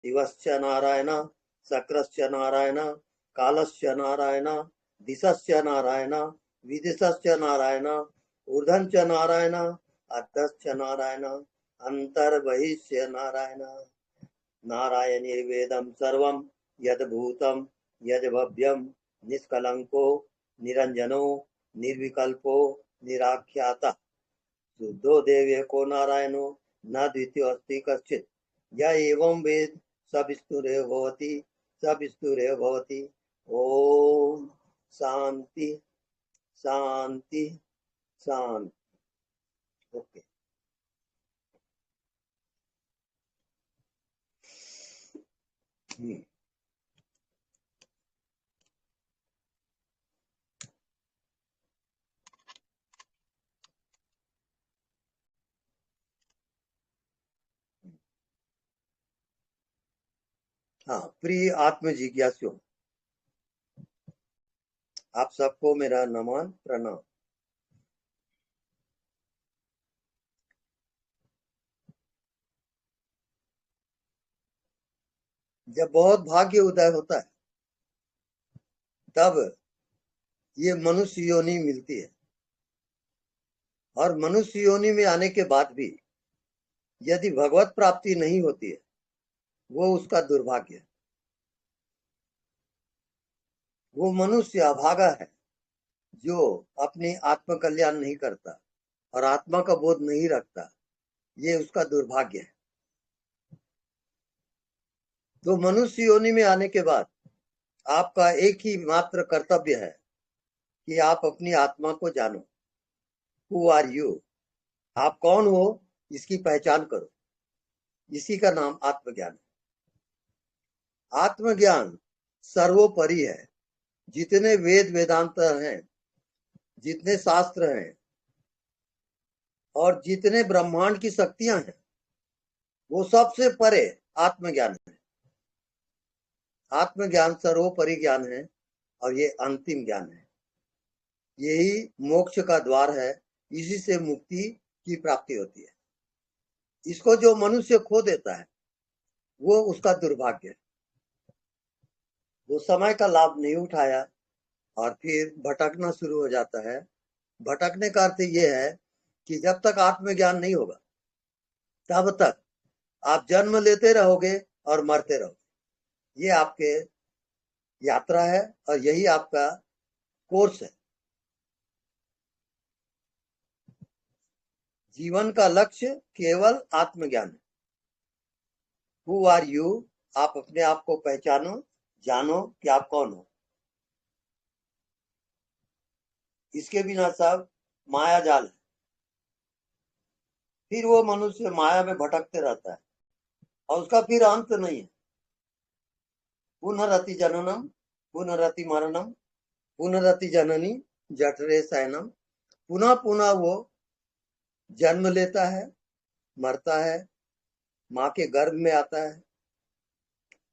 दिवस्य नारायण, शक्रस्य नारायण, कालस्य नारायण, दिशस्य नारायण, विदिशस्य नारायण, ऊर्ध्वश्च नारायण, अधश्च नारायण, अंतर्बहिश्च नारायण। नारायणीर्वेदं सर्वं यद्भूतं यद्भव्यं निष्कलंको निरंजनो निर्विकल्पो निराख्यातः शुद्धो देवको नारायणो न द्वितीयो अस्ति कश्चित्। य एवं वेद स विष्णुरेव भवति, स विष्णुरेव भवति। ओम शांति शांति शांति। ओके। हाँ, प्रिय आत्म जिज्ञासु, आप सबको मेरा नमन प्रणाम। जब बहुत भाग्य उदय होता है तब ये मनुष्य योनि मिलती है, और मनुष्य योनि में आने के बाद भी यदि भगवत प्राप्ति नहीं होती है वो उसका दुर्भाग्य है। वो मनुष्य अभागा है जो अपनी आत्म कल्याण नहीं करता और आत्मा का बोध नहीं रखता, ये उसका दुर्भाग्य है। तो मनुष्य योनि में आने के बाद आपका एक ही मात्र कर्तव्य है कि आप अपनी आत्मा को जानो। हु आर यू, आप कौन हो इसकी पहचान करो। इसी का नाम आत्मज्ञान है। आत्मज्ञान सर्वोपरि है। जितने वेद वेदांत हैं, जितने शास्त्र हैं और जितने ब्रह्मांड की शक्तियां हैं, वो सबसे परे आत्मज्ञान है। आत्मज्ञान सर्वोपरि ज्ञान है और ये अंतिम ज्ञान है। यही मोक्ष का द्वार है। इसी से मुक्ति की प्राप्ति होती है। इसको जो मनुष्य खो देता है वो उसका दुर्भाग्य है। वो समय का लाभ नहीं उठाया और फिर भटकना शुरू हो जाता है। भटकने का अर्थ ये है कि जब तक आत्मज्ञान नहीं होगा तब तक आप जन्म लेते रहोगे और मरते रहोगे। ये आपके यात्रा है और यही आपका कोर्स है। जीवन का लक्ष्य केवल आत्मज्ञान है। हु आर यू, आप अपने आप को पहचानो, जानो कि आप कौन हो। इसके बिना सब माया जाल है। फिर वो मनुष्य माया में भटकते रहता है और उसका फिर अंत नहीं है। पुनरति जननम पुनरति मरणम पुनरति जननी जठरे शयनम। पुनः पुनः वो जन्म लेता है, मरता है, माँ के गर्भ में आता है।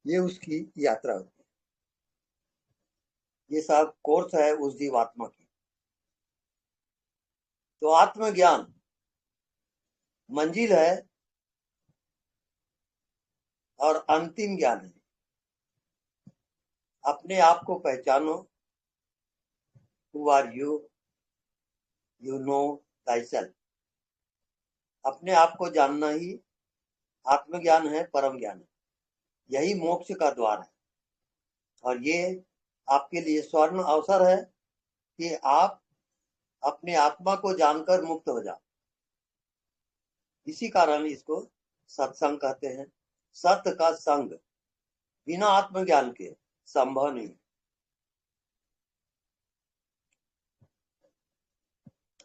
ये उसकी यात्रा होती है। ये सब कोर्स है उस जीवात्मा की। तो आत्मज्ञान मंजिल है और अंतिम ज्ञान है। अपने आप को पहचानो। Who are you, you know thyself। अपने आप को जानना ही आत्मज्ञान है, परम ज्ञान है। यही मोक्ष का द्वार है और ये आपके लिए स्वर्ण अवसर है कि आप अपने आत्मा को जानकर मुक्त हो जाओ। इसी कारण इसको सत्संग कहते हैं। सत्य का संग बिना आत्मज्ञान के संभव नहीं।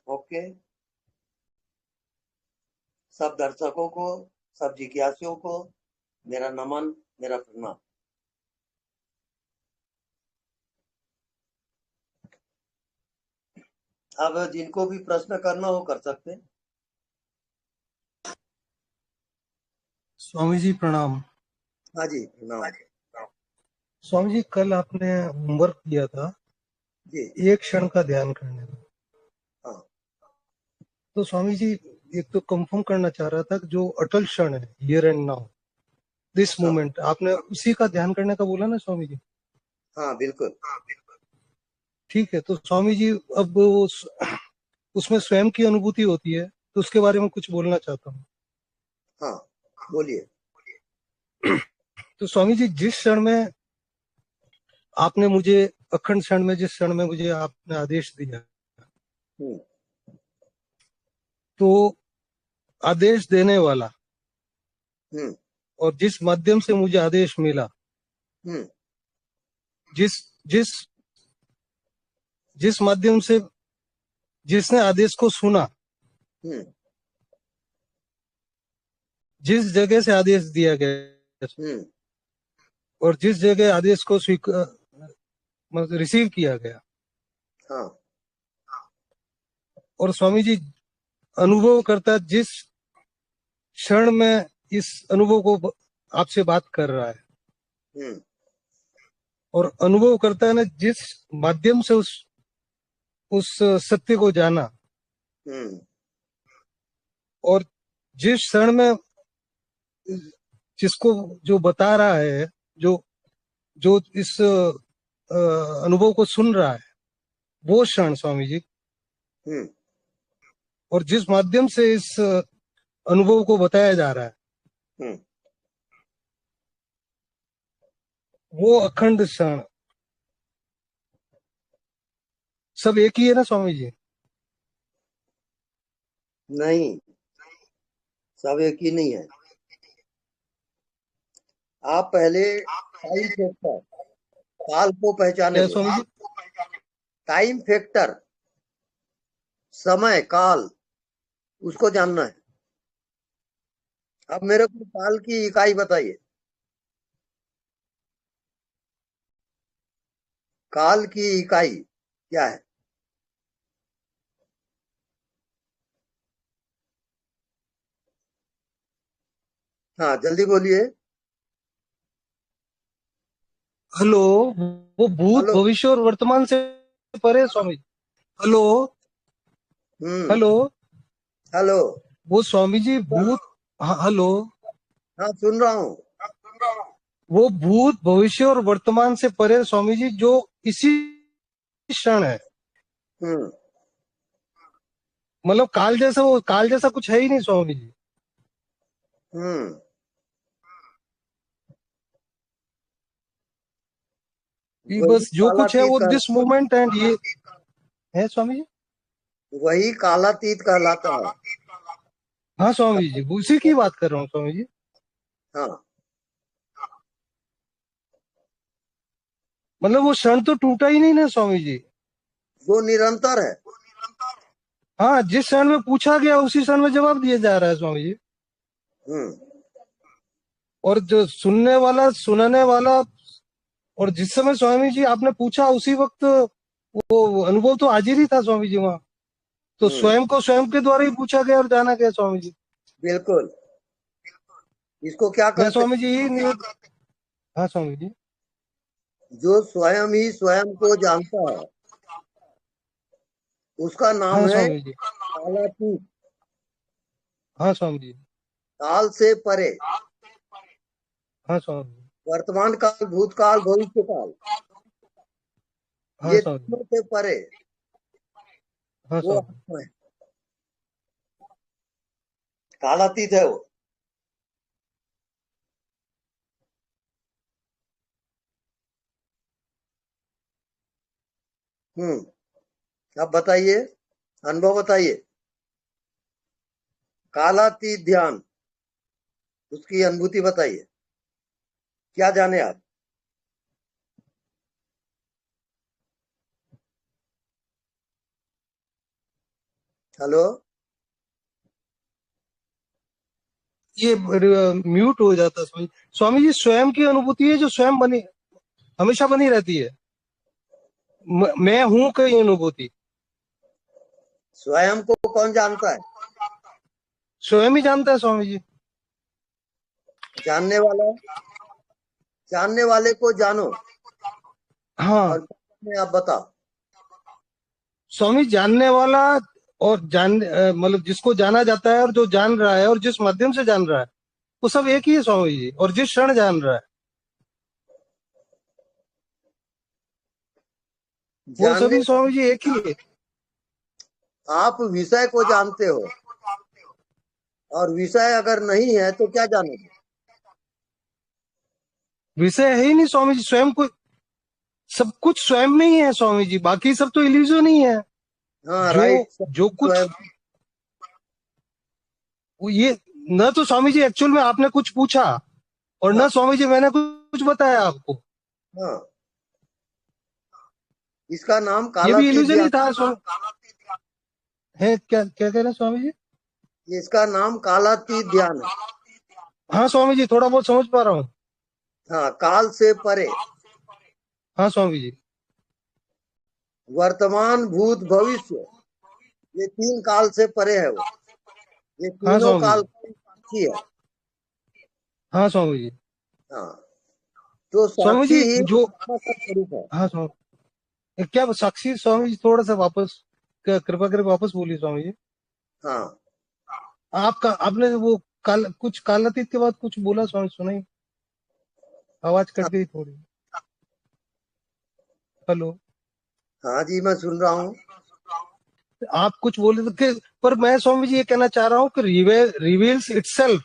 ओके। सब दर्शकों को, सब जिज्ञासुओं को मेरा नमन, मेरा प्रणाम। अब जिनको भी प्रश्न करना हो कर सकते हैं। स्वामी जी प्रणाम। हाँ जी प्रणाम। स्वामी जी, कल आपने होमवर्क दिया था जी। एक क्षण का ध्यान करने का। हाँ। तो स्वामी जी, एक तो कंफर्म करना चाह रहा था कि जो अटल क्षण है, हियर एंड नाउ, दिस हाँ मोमेंट, आपने उसी का ध्यान करने का बोला ना स्वामी जी। हाँ बिल्कुल। ठीक है, तो स्वामी जी अब उसमें स्वयं की अनुभूति होती है, तो उसके बारे में कुछ बोलना चाहता हूँ। हाँ बोलिए। तो स्वामी जी, जिस क्षण में आपने मुझे, अखंड क्षण में जिस क्षण में मुझे आपने आदेश दिया, हम्म तो आदेश देने वाला हम्म और जिस माध्यम से मुझे आदेश मिला, हम्म जिस जिस जिस माध्यम से, जिसने आदेश को सुना, हम्म जिस जगह से आदेश दिया गया हम्म और जिस जगह आदेश को स्वीकार, मतलब रिसीव किया गया, हाँ और स्वामी जी अनुभव करता जिस क्षण में इस अनुभव को आपसे बात कर रहा है, हम्म और अनुभव करता है ना जिस माध्यम से उस सत्य को जाना, हम्म और जिस क्षण में जिसको जो बता रहा है, जो जो इस अनुभव को सुन रहा है, वो क्षण स्वामी जी, हम्म और जिस माध्यम से इस अनुभव को बताया जा रहा है, हम्म वो अखंड क्षण, सब एक ही है ना स्वामी जी? नहीं, सब एक ही नहीं है। आप पहले टाइम फैक्टर, काल को पहचाने क्या दो। स्वामी जी? टाइम फैक्टर, समय काल, उसको जानना है। अब मेरे को काल की इकाई बताइए। काल की इकाई क्या है? हाँ जल्दी बोलिए। हेलो, वो भूत हेलो। भविष्य और वर्तमान से परे है स्वामी जी। हेलो। हम्म। हेलो। हेलो। वो स्वामी जी भूत, हाँ, हेलो। हाँ सुन रहा हूँ। वो भूत भविष्य और वर्तमान से परे है स्वामी जी, जो इसी क्षण है। हम्म मतलब काल जैसा, वो काल जैसा कुछ है ही नहीं स्वामी जी। हम्म ये वही बस जो कुछ है कालातीत वो कह दिस मोमेंट एंड ये है स्वामी जी। वही कालातीत कहलाता है। हाँ स्वामी जी, उसी की बात कर रहा हूँ स्वामी जी। हाँ मतलब वो क्षण तो टूटा ही नहीं ना स्वामी जी। वो निरंतर है। हाँ, जिस क्षण में पूछा गया उसी क्षण में जवाब दिया जा रहा है स्वामी जी। हम्म और जो सुनने वाला, सुनाने वाला, और जिस समय स्वामी जी आपने पूछा उसी वक्त वो अनुभव तो हाजिर ही था स्वामी जी वहां। तो हम्म स्वयं को स्वयं के द्वारा ही पूछा गया और जाना गया स्वामी जी। बिल्कुल। इसको क्या मैं कहते स्वामी हैं? जी यही हाँ स्वामी जी। जो स्वयं ही स्वयं को जानता है, उसका नाम हाँ है स्वामी जी। कालातीत। हाँ स्वामी जी। काल से परे। हाँ स्वामी जी। वर्तमान काल, भूतकाल, भविष्य काल, हाँ ये स्वामी जी। तीनों से परे हाँ वो स्वामी जी। आत्मा है। कालातीत है वो। अब बताइए, अनुभव बताइए। कालातीत ध्यान, उसकी अनुभूति बताइए। क्या जाने आप? हेलो। ये म्यूट हो जाता है स्वामी। स्वामी जी स्वयं की अनुभूति है जो स्वयं बनी, हमेशा बनी रहती है। मैं हूं की अनुभूति स्वयं को कौन जानता है? स्वयं ही जानता है स्वामी जी। जानने वाला। जानने वाले को जानो हाँ और में आप बताओ। स्वामी, जानने वाला और मतलब जिसको जाना जाता है और जो जान रहा है और जिस माध्यम से जान रहा है, वो सब एक ही है स्वामी जी, और जिस क्षण जान रहा है वो जानने सभी स्वामी जी एक ही है। आप विषय को जानते हो, और विषय अगर नहीं है तो क्या जानोगे? विषय है ही नहीं स्वामी जी, स्वयं को सब कुछ स्वयं में ही है स्वामी जी, बाकी सब तो इल्यूजन ही है। हाँ, जो राइट। जो कुछ ये, न तो स्वामी जी एक्चुअल में आपने कुछ पूछा, और न हाँ, स्वामी जी मैंने कुछ बताया आपको, हाँ, इसका नाम ये भी कालातीत इल्यूजन ध्यान। ही था स्वामी है। क्या क्या कह रहे हैं स्वामी जी? इसका नाम कालातीत ध्यान है। हाँ स्वामी जी, थोड़ा बहुत समझ पा रहा हूँ। हाँ, काल से परे, हाँ स्वामी जी। वर्तमान, भूत, भविष्य, ये 3 काल से परे है वो। ये हाँ तीनों स्वामी काल जी। का साक्षी है। हाँ स्वामी जी। हाँ, तो स्वामी साक्षी जी ही जो, आत्मा का स्वरूप है। हाँ स्वामी, क्या साक्षी स्वामी जी, थोड़ा सा वापस कृपा करके वापस बोलिए स्वामी जी। हाँ, आपका आपने वो कुछ कालातीत के बाद कुछ बोला स्वामी, सुनाई, आवाज कट हाँ, गई थोड़ी। हेलो। हाँ जी, मैं सुन रहा हूँ। आप कुछ बोले तो पर मैं स्वामी जी ये कहना चाह रहा हूँ कि reveals itself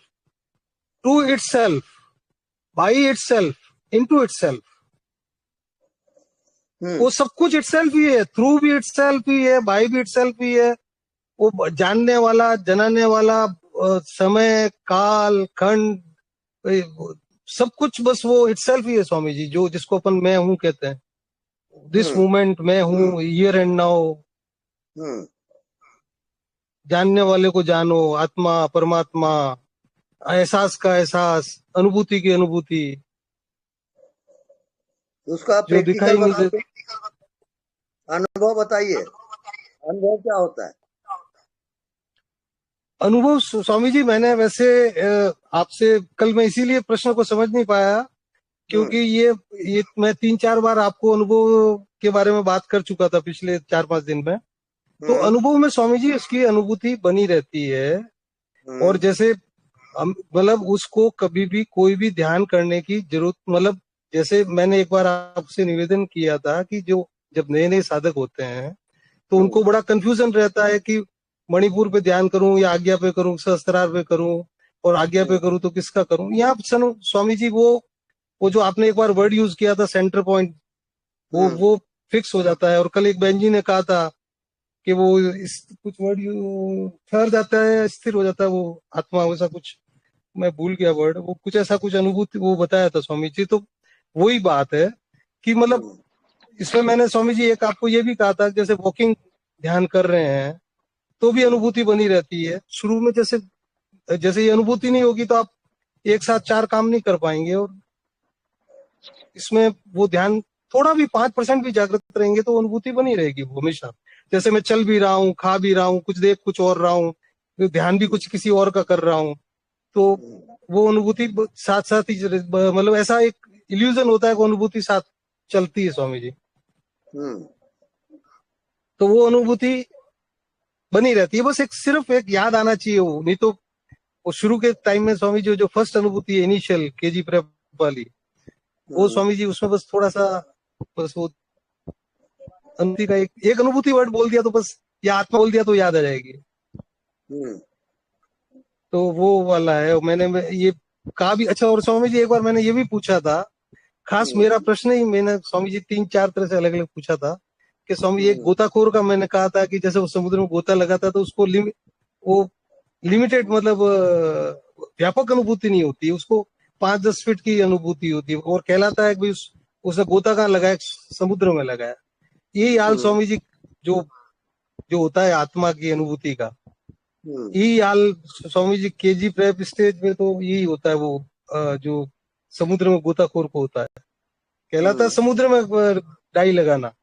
to itself, by itself, into itself. Hmm, वो सब कुछ इटसेल्फ ही है, थ्रू भी इटसेल्फ ही है, बाई भी इटसेल्फ ही है। वो जानने वाला, जनाने वाला, समय, काल, खंड, सब कुछ बस वो इटसेल्फ ही है स्वामी जी, जो जिसको अपन मैं हूं कहते हैं। दिस हम्म, मोमेंट मैं हूं, हियर एंड नाउ। हम्म। जानने वाले को जानो, आत्मा, परमात्मा, एहसास का एहसास, अनुभूति की अनुभूति, उसका जो प्रैक्टिकल दिखाई नहीं बता दे। दो, अनुभव बताइए। अनुभव क्या होता है? अनुभव स्वामी जी, मैंने वैसे आपसे कल मैं इसीलिए प्रश्न को समझ नहीं पाया, क्योंकि हम्म, ये मैं 3-4 बार आपको अनुभव के बारे में बात कर चुका था पिछले 4-5 दिन में। तो हम्म, अनुभव में स्वामी जी उसकी अनुभूति बनी रहती है। और हम्म, जैसे मतलब उसको कभी भी कोई भी ध्यान करने की जरूरत, मतलब जैसे मैंने एक बार आपसे निवेदन किया था कि जो जब नए नए साधक होते हैं तो हम्म, उनको बड़ा कंफ्यूजन रहता है कि मणिपुर पे ध्यान करूं या आज्ञा पे करूं, सहस्त्रार पे करूं, और आज्ञा पे हम्म, करूं तो किसका करूं। यहाँ स्वामी जी वो जो आपने एक बार वर्ड यूज किया था सेंटर पॉइंट, हम्म, वो फिक्स हो जाता है। और कल एक बहन जी ने कहा था कि वो इस कुछ वर्ड ठहर जाता है, स्थिर हो जाता है वो आत्मा, वैसा कुछ मैं भूल गया वर्ड, वो कुछ ऐसा कुछ अनुभूति वो बताया था स्वामी जी। तो वही बात है कि मतलब हम्म, इसमें मैंने स्वामी जी एक आपको ये भी कहा था, जैसे वॉकिंग ध्यान कर रहे हैं तो भी हम्म, अनुभूति बनी रहती है शुरू में। जैसे जैसे ये अनुभूति नहीं होगी तो आप एक साथ 4 काम नहीं कर पाएंगे। और इसमें वो ध्यान थोड़ा भी 5% भी जागृत रहेंगे तो अनुभूति बनी रहेगी वो हमेशा। जैसे मैं चल भी रहा हूँ, खा भी रहा हूँ, कुछ देख कुछ और रहा हूँ, ध्यान भी कुछ किसी और का कर रहा हूँ, तो हम्म, वो अनुभूति साथ साथ ही मतलब ऐसा एक इल्यूजन होता है कि अनुभूति साथ चलती है स्वामी जी। हम्म, तो वो अनुभूति बनी रहती है, बस एक सिर्फ एक याद आना चाहिए वो, नहीं तो वो शुरू के टाइम में स्वामी जी जो फर्स्ट अनुभूति है इनिशियल केजी प्रेप वाली, वो हम्म, स्वामी जी उसमें बस थोड़ा सा, बस वो अनुभूति का एक अनुभूति वर्ड बोल दिया तो बस, या आत्मा बोल दिया तो याद आ जाएगी। हम्म, तो वो वाला है। और मैंने ये कहा भी। अच्छा, और स्वामी जी एक बार मैंने ये भी पूछा था, खास हम्म, मेरा प्रश्न ही मैंने स्वामी जी 3-4 तरह से अलग अलग पूछा था कि स्वामी जी एक हम्म, गोताखोर का मैंने कहा था कि जैसे वो समुद्र में गोता लगाता तो उसको वो लिमिटेड मतलब व्यापक अनुभूति नहीं होती, उसको 5-10 फीट की अनुभूति होती है, और कहलाता है कि भाई उसने गोता कहाँ लगाया, समुद्र में लगाया। यही हाल हम्म, स्वामी जी जो जो होता है आत्मा की अनुभूति का, हम्म, यही हाल Swami ji KG prep stage में तो यही होता है। वो जो समुद्र में गोताखोर को होता है, कहलाता है हम्म, समुद्र में डाई लगाना,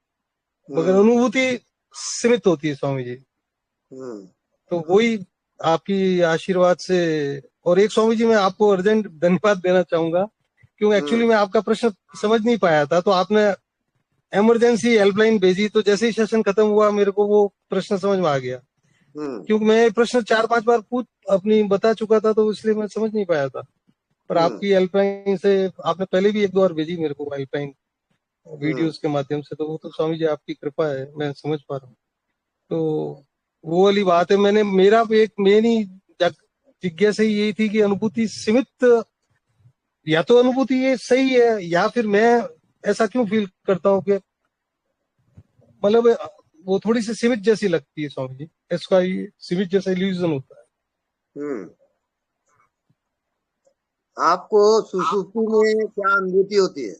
मगर हम्म, अनुभूति सीमित होती है स्वामी जी। हम्म, तो वही आपकी आशीर्वाद से। और एक स्वामी जी मैं आपको अर्जेंट धन्यवाद देना चाहूंगा, क्योंकि एक्चुअली हम्म, मैं आपका प्रश्न समझ नहीं पाया था, तो आपने इमरजेंसी हेल्पलाइन भेजी, तो जैसे ही सेशन खत्म हुआ मेरे को वो प्रश्न समझ में आ गया। हम्म, क्योंकि मैं ये प्रश्न 4-5 बार पूछ अपनी बता चुका था, तो इसलिए मैं समझ नहीं पाया था। पर आपकी हेल्पलाइन से आपने पहले भी एक दो बार भेजी मेरे को हेल्पलाइन वीडियोस के माध्यम से, तो वो तो स्वामी जी आपकी कृपा है, मैं समझ पा रहा हूँ। तो वो वाली बात है, मेरा भी एक मेन ही जिज्ञासा ही यही थी कि अनुभूति सीमित, या तो अनुभूति ये सही है या फिर मैं ऐसा क्यों फील करता हूँ कि मतलब वो थोड़ी सी सीमित जैसी लगती है स्वामी जी, इसका ये सीमित जैसा इल्यूजन होता है। आपको सुसुप्ति में क्या अनुभूति होती है?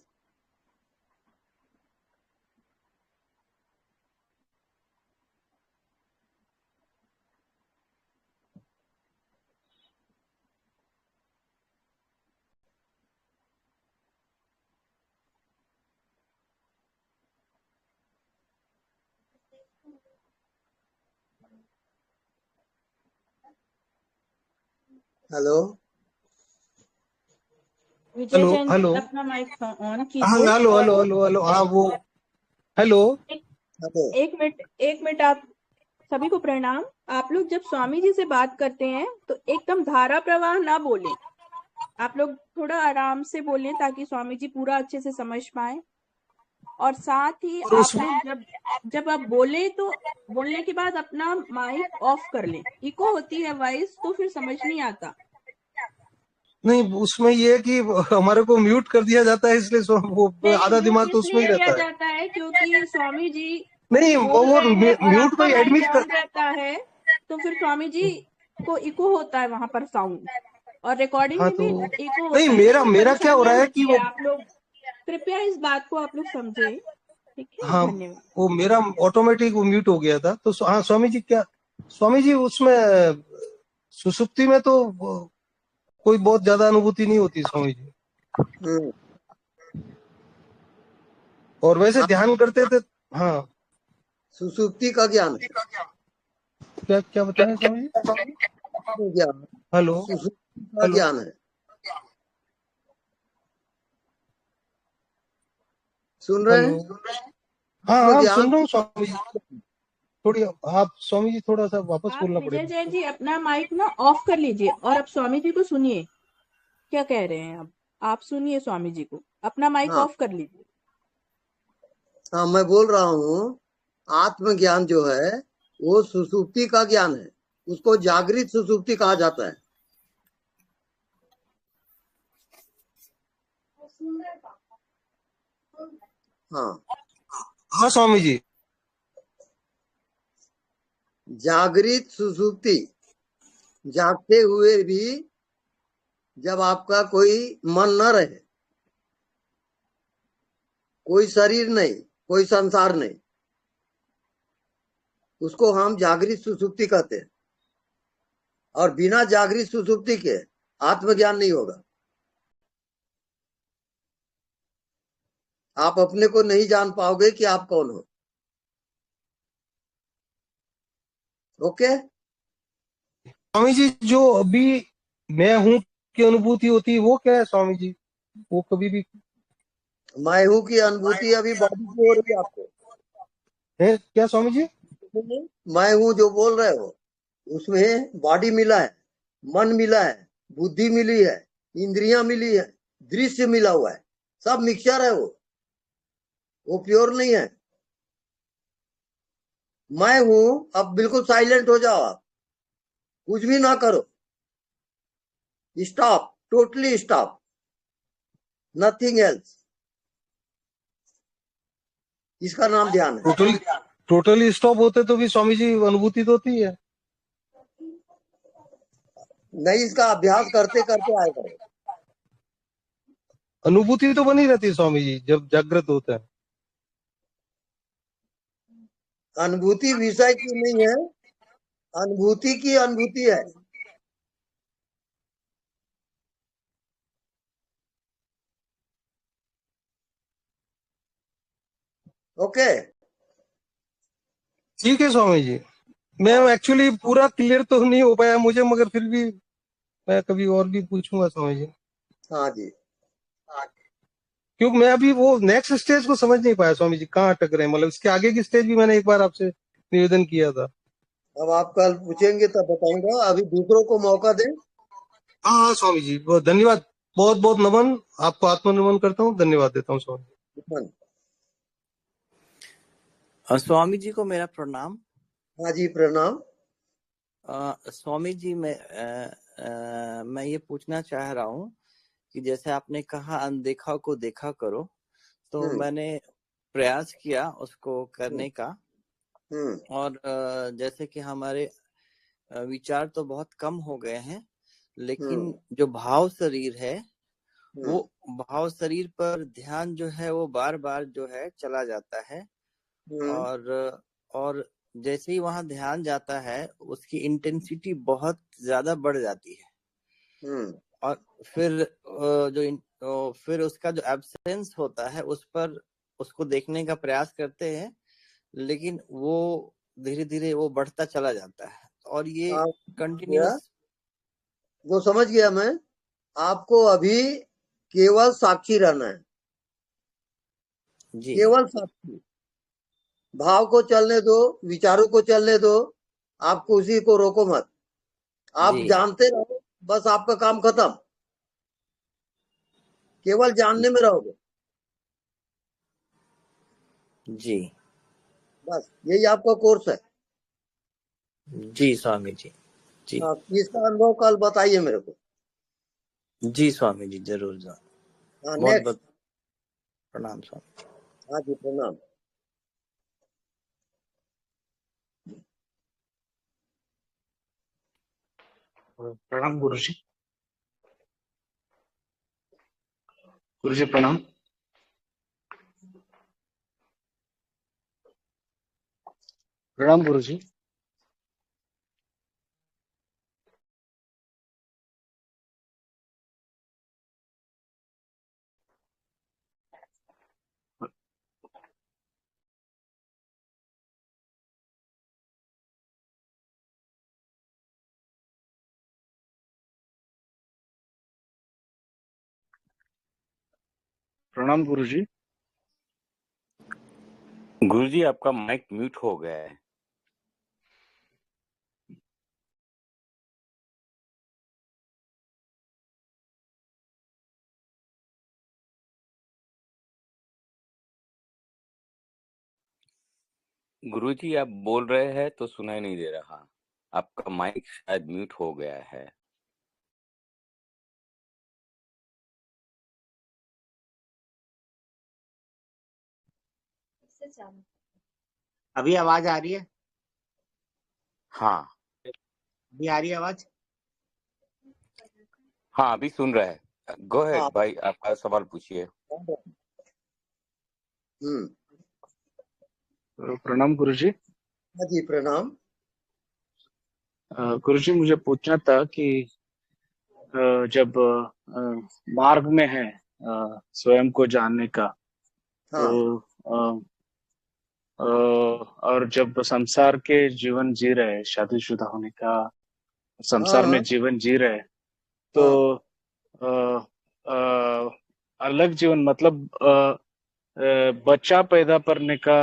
हेलो विजय हेलो जैन हेलो, जी, अपना माइक ऑन हाँ कीजिए। हेलो हेलो हेलो हेलो, हाँ वो हेलो। हेलो एक मिनट आप सभी को प्रणाम। आप लोग जब स्वामी जी से बात करते हैं तो एकदम धारा प्रवाह ना बोलें, आप लोग थोड़ा आराम से बोलें ताकि स्वामी जी पूरा अच्छे से समझ पाए। और साथ ही और आप उस लोग जब आप बोले तो बोलने के बाद अपना माइक ऑफ कर लें। इको होती है वॉइस तो फिर समझ नहीं आता। नहीं, उसमें ये है कि हमारे को म्यूट कर दिया जाता है, इसलिए वो नहीं, आधा म्यूट दिमाग तो उसमें इसलिए ही किया रहता है। जाता है क्योंकि स्वामी जी नहीं, बोल वो रहे हैं और म्यूट को आपका माइक एडमिट कर, ऑन रहता है तो फिर स्वामी जी को इको होता है वहां पर साउंड, और रिकॉर्डिंग हाँ में तो भी इको नहीं, होता है। मेरा इसमें मेरा क्या परेशान हो रहा ना है कि होइए वो, आप लोग, कृपया इस बात को आप लोग समझे। ठीक है, हाँ धन्यवाद। वो मेरा ऑटोमेटिक वो म्यूट हो गया था। तो हाँ स्वामी जी, क्या स्वामी जी उसमें सुसुप्ति में तो कोई बहुत ज्यादा अनुभूति नहीं होती स्वामी जी, हम्म, और वैसे आप ध्यान करते थे। हाँ, सुसुप्ति का ज्ञान है, क्या क्या बताएं स्वामी जी? ज्ञान हेलो सुसुप्ति का हेलो, ज्ञान है। सुन रहे हेलो, हैं? हाँ हाँ हम आत्मज्ञान सुन रहा हूँ स्वामी जी। थोड़ी आप स्वामी जी थोड़ा सा वापस आप बोलना विजय जैन पड़ेगा। जी अपना माइक ना ऑफ कर लीजिए और अब स्वामी जी को सुनिए क्या कह रहे हैं। अब आप सुनिए स्वामी जी को, अपना माइक हाँ ऑफ कर लीजिए। हाँ, मैं बोल रहा हूँ आत्मज्ञान जो है वो सुसुप्ति का ज्ञान है, उसको जागृत सुसुप्ति कहा जाता है। हाँ, हाँ स्वामी जी, जागृत सुसुप्ति, जागते हुए भी जब आपका कोई मन न रहे, कोई शरीर नहीं, कोई संसार नहीं, उसको हम जागृत सुसुप्ति कहते हैं। और बिना जागृत सुसुप्ति के आत्मज्ञान नहीं होगा। आप अपने को नहीं जान पाओगे कि आप कौन हो। ओके, स्वामी जी जो अभी मैं हूँ की अनुभूति होती है वो क्या है स्वामी जी? वो कभी भी मैं हूं की अनुभूति अभी बॉडी की हो रही है आपको। है क्या स्वामी जी? मैं हूं जो बोल रहे हो उसमें बॉडी मिला है, मन मिला है, बुद्धि मिली है, इंद्रियां मिली है, दृश्य मिला हुआ है, सब मिक्सचर है वो प्योर नहीं है। मैं हूं, अब बिल्कुल साइलेंट हो जाओ आप, कुछ भी ना करो, stop, totally stop, nothing else. इसका नाम ध्यान है। टोटली टोटली स्टॉप होते तो भी स्वामी जी अनुभूति तो होती है। नहीं, इसका अभ्यास करते करते आएगा। अनुभूति तो बनी रहती है स्वामी जी जब जागृत होता है। अनुभूति विषय की नहीं है, अनुभूति की अनुभूति है। ओके, ठीक है स्वामी जी, मैं एक्चुअली पूरा क्लियर तो नहीं हो पाया मुझे, मगर फिर भी मैं कभी और भी पूछूंगा स्वामी जी, हाँ जी। क्योंकि मैं अभी वो नेक्स्ट स्टेज को समझ नहीं पाया स्वामी जी, कहाँ अटक रहे हैं। मतलब इसके आगे की स्टेज भी मैंने एक बार आपसे निवेदन किया था। अब आप कल पूछेंगे तब बताऊंगा, अभी दूसरों को मौका दें। हाँ हाँ स्वामी जी, बहुत धन्यवाद। बहुत बहुत नमन, आपको आत्मनमन करता हूँ, धन्यवाद देता हूँ स्वामी। मन। स्वामी जी को मेरा प्रणाम। हाँ जी, प्रणाम। स्वामी जी, मैं ये पूछना चाह रहा हूँ कि जैसे आपने कहा अनदेखा को देखा करो, तो मैंने प्रयास किया उसको करने का, और जैसे कि हमारे विचार तो बहुत कम हो गए हैं, लेकिन जो भाव शरीर है वो भाव शरीर पर ध्यान जो है वो बार बार जो है चला जाता है, और जैसे ही वहां ध्यान जाता है उसकी इंटेंसिटी बहुत ज्यादा बढ़ जाती है, और फिर उसका जो एब्सेंस होता है उस पर उसको देखने का प्रयास करते हैं, लेकिन वो धीरे धीरे वो बढ़ता चला जाता है, और ये कंटिन्यूअस। वो समझ गया मैं। आपको अभी केवल साक्षी रहना है जी। केवल साक्षी। भाव को चलने दो, विचारों को चलने दो, आपको उसी को रोको मत। आप जानते रहो, बस आपका काम खत्म। केवल जानने में रहोगे जी। बस यही आपका कोर्स है। जी स्वामी जी। जी। इसका अनुभव कल बताइए मेरे को। जी स्वामी जी, जरूर। बहुत बहुत प्रणाम स्वामी। हाँ जी, प्रणाम। प्रणाम गुरुजी। गुरुजी प्रणाम। प्रणाम गुरुजी। प्रणाम गुरुजी। गुरुजी, आपका माइक म्यूट हो गया है। गुरुजी, आप बोल रहे हैं तो सुनाई नहीं दे रहा। आपका माइक शायद म्यूट हो गया है। अभी आवाज आ रही है? हाँ, अभी आ रही है आवाज? हाँ, अभी सुन रहे हैं। गो अहेड भाई, आपका सवाल पूछिए। प्रणाम गुरुजी। हाँ जी, प्रणाम। गुरुजी, मुझे पूछना था कि जब मार्ग में है स्वयं को जानने का, तो और जब संसार के जीवन जी रहे, शादीशुदा होने का संसार में जीवन जी रहे, तो अलग जीवन मतलब बच्चा पैदा करने का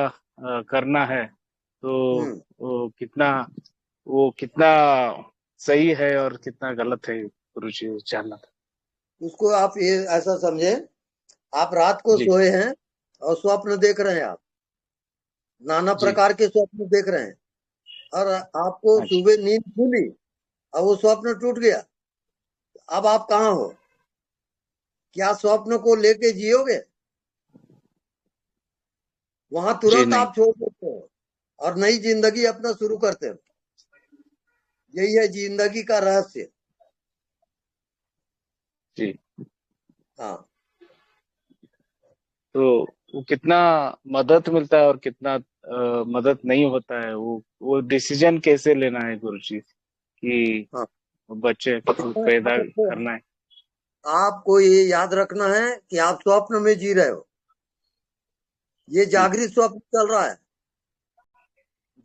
करना है, तो वो कितना सही है और कितना गलत है, गुरुजी जानना था। उसको आप ये ऐसा समझे, आप रात को सोए हैं और स्वप्न देख रहे हैं। आप नाना प्रकार के स्वप्न देख रहे हैं, और आपको सुबह नींद खुली और वो स्वप्न टूट गया। अब आप कहाँ हो? क्या स्वप्न को लेके जियोगे? वहां तुरंत आप छोड़ देते हो और नई जिंदगी अपना शुरू करते हो। यही है जिंदगी का रहस्य। जी। हाँ। तो वो कितना मदद मिलता है और कितना मदद नहीं होता है, वो डिसीजन कैसे लेना है गुरुजी कि बच्चे पैदा करना है? आपको ये याद रखना है कि आप स्वप्न में जी रहे हो। ये जागृत स्वप्न चल रहा है।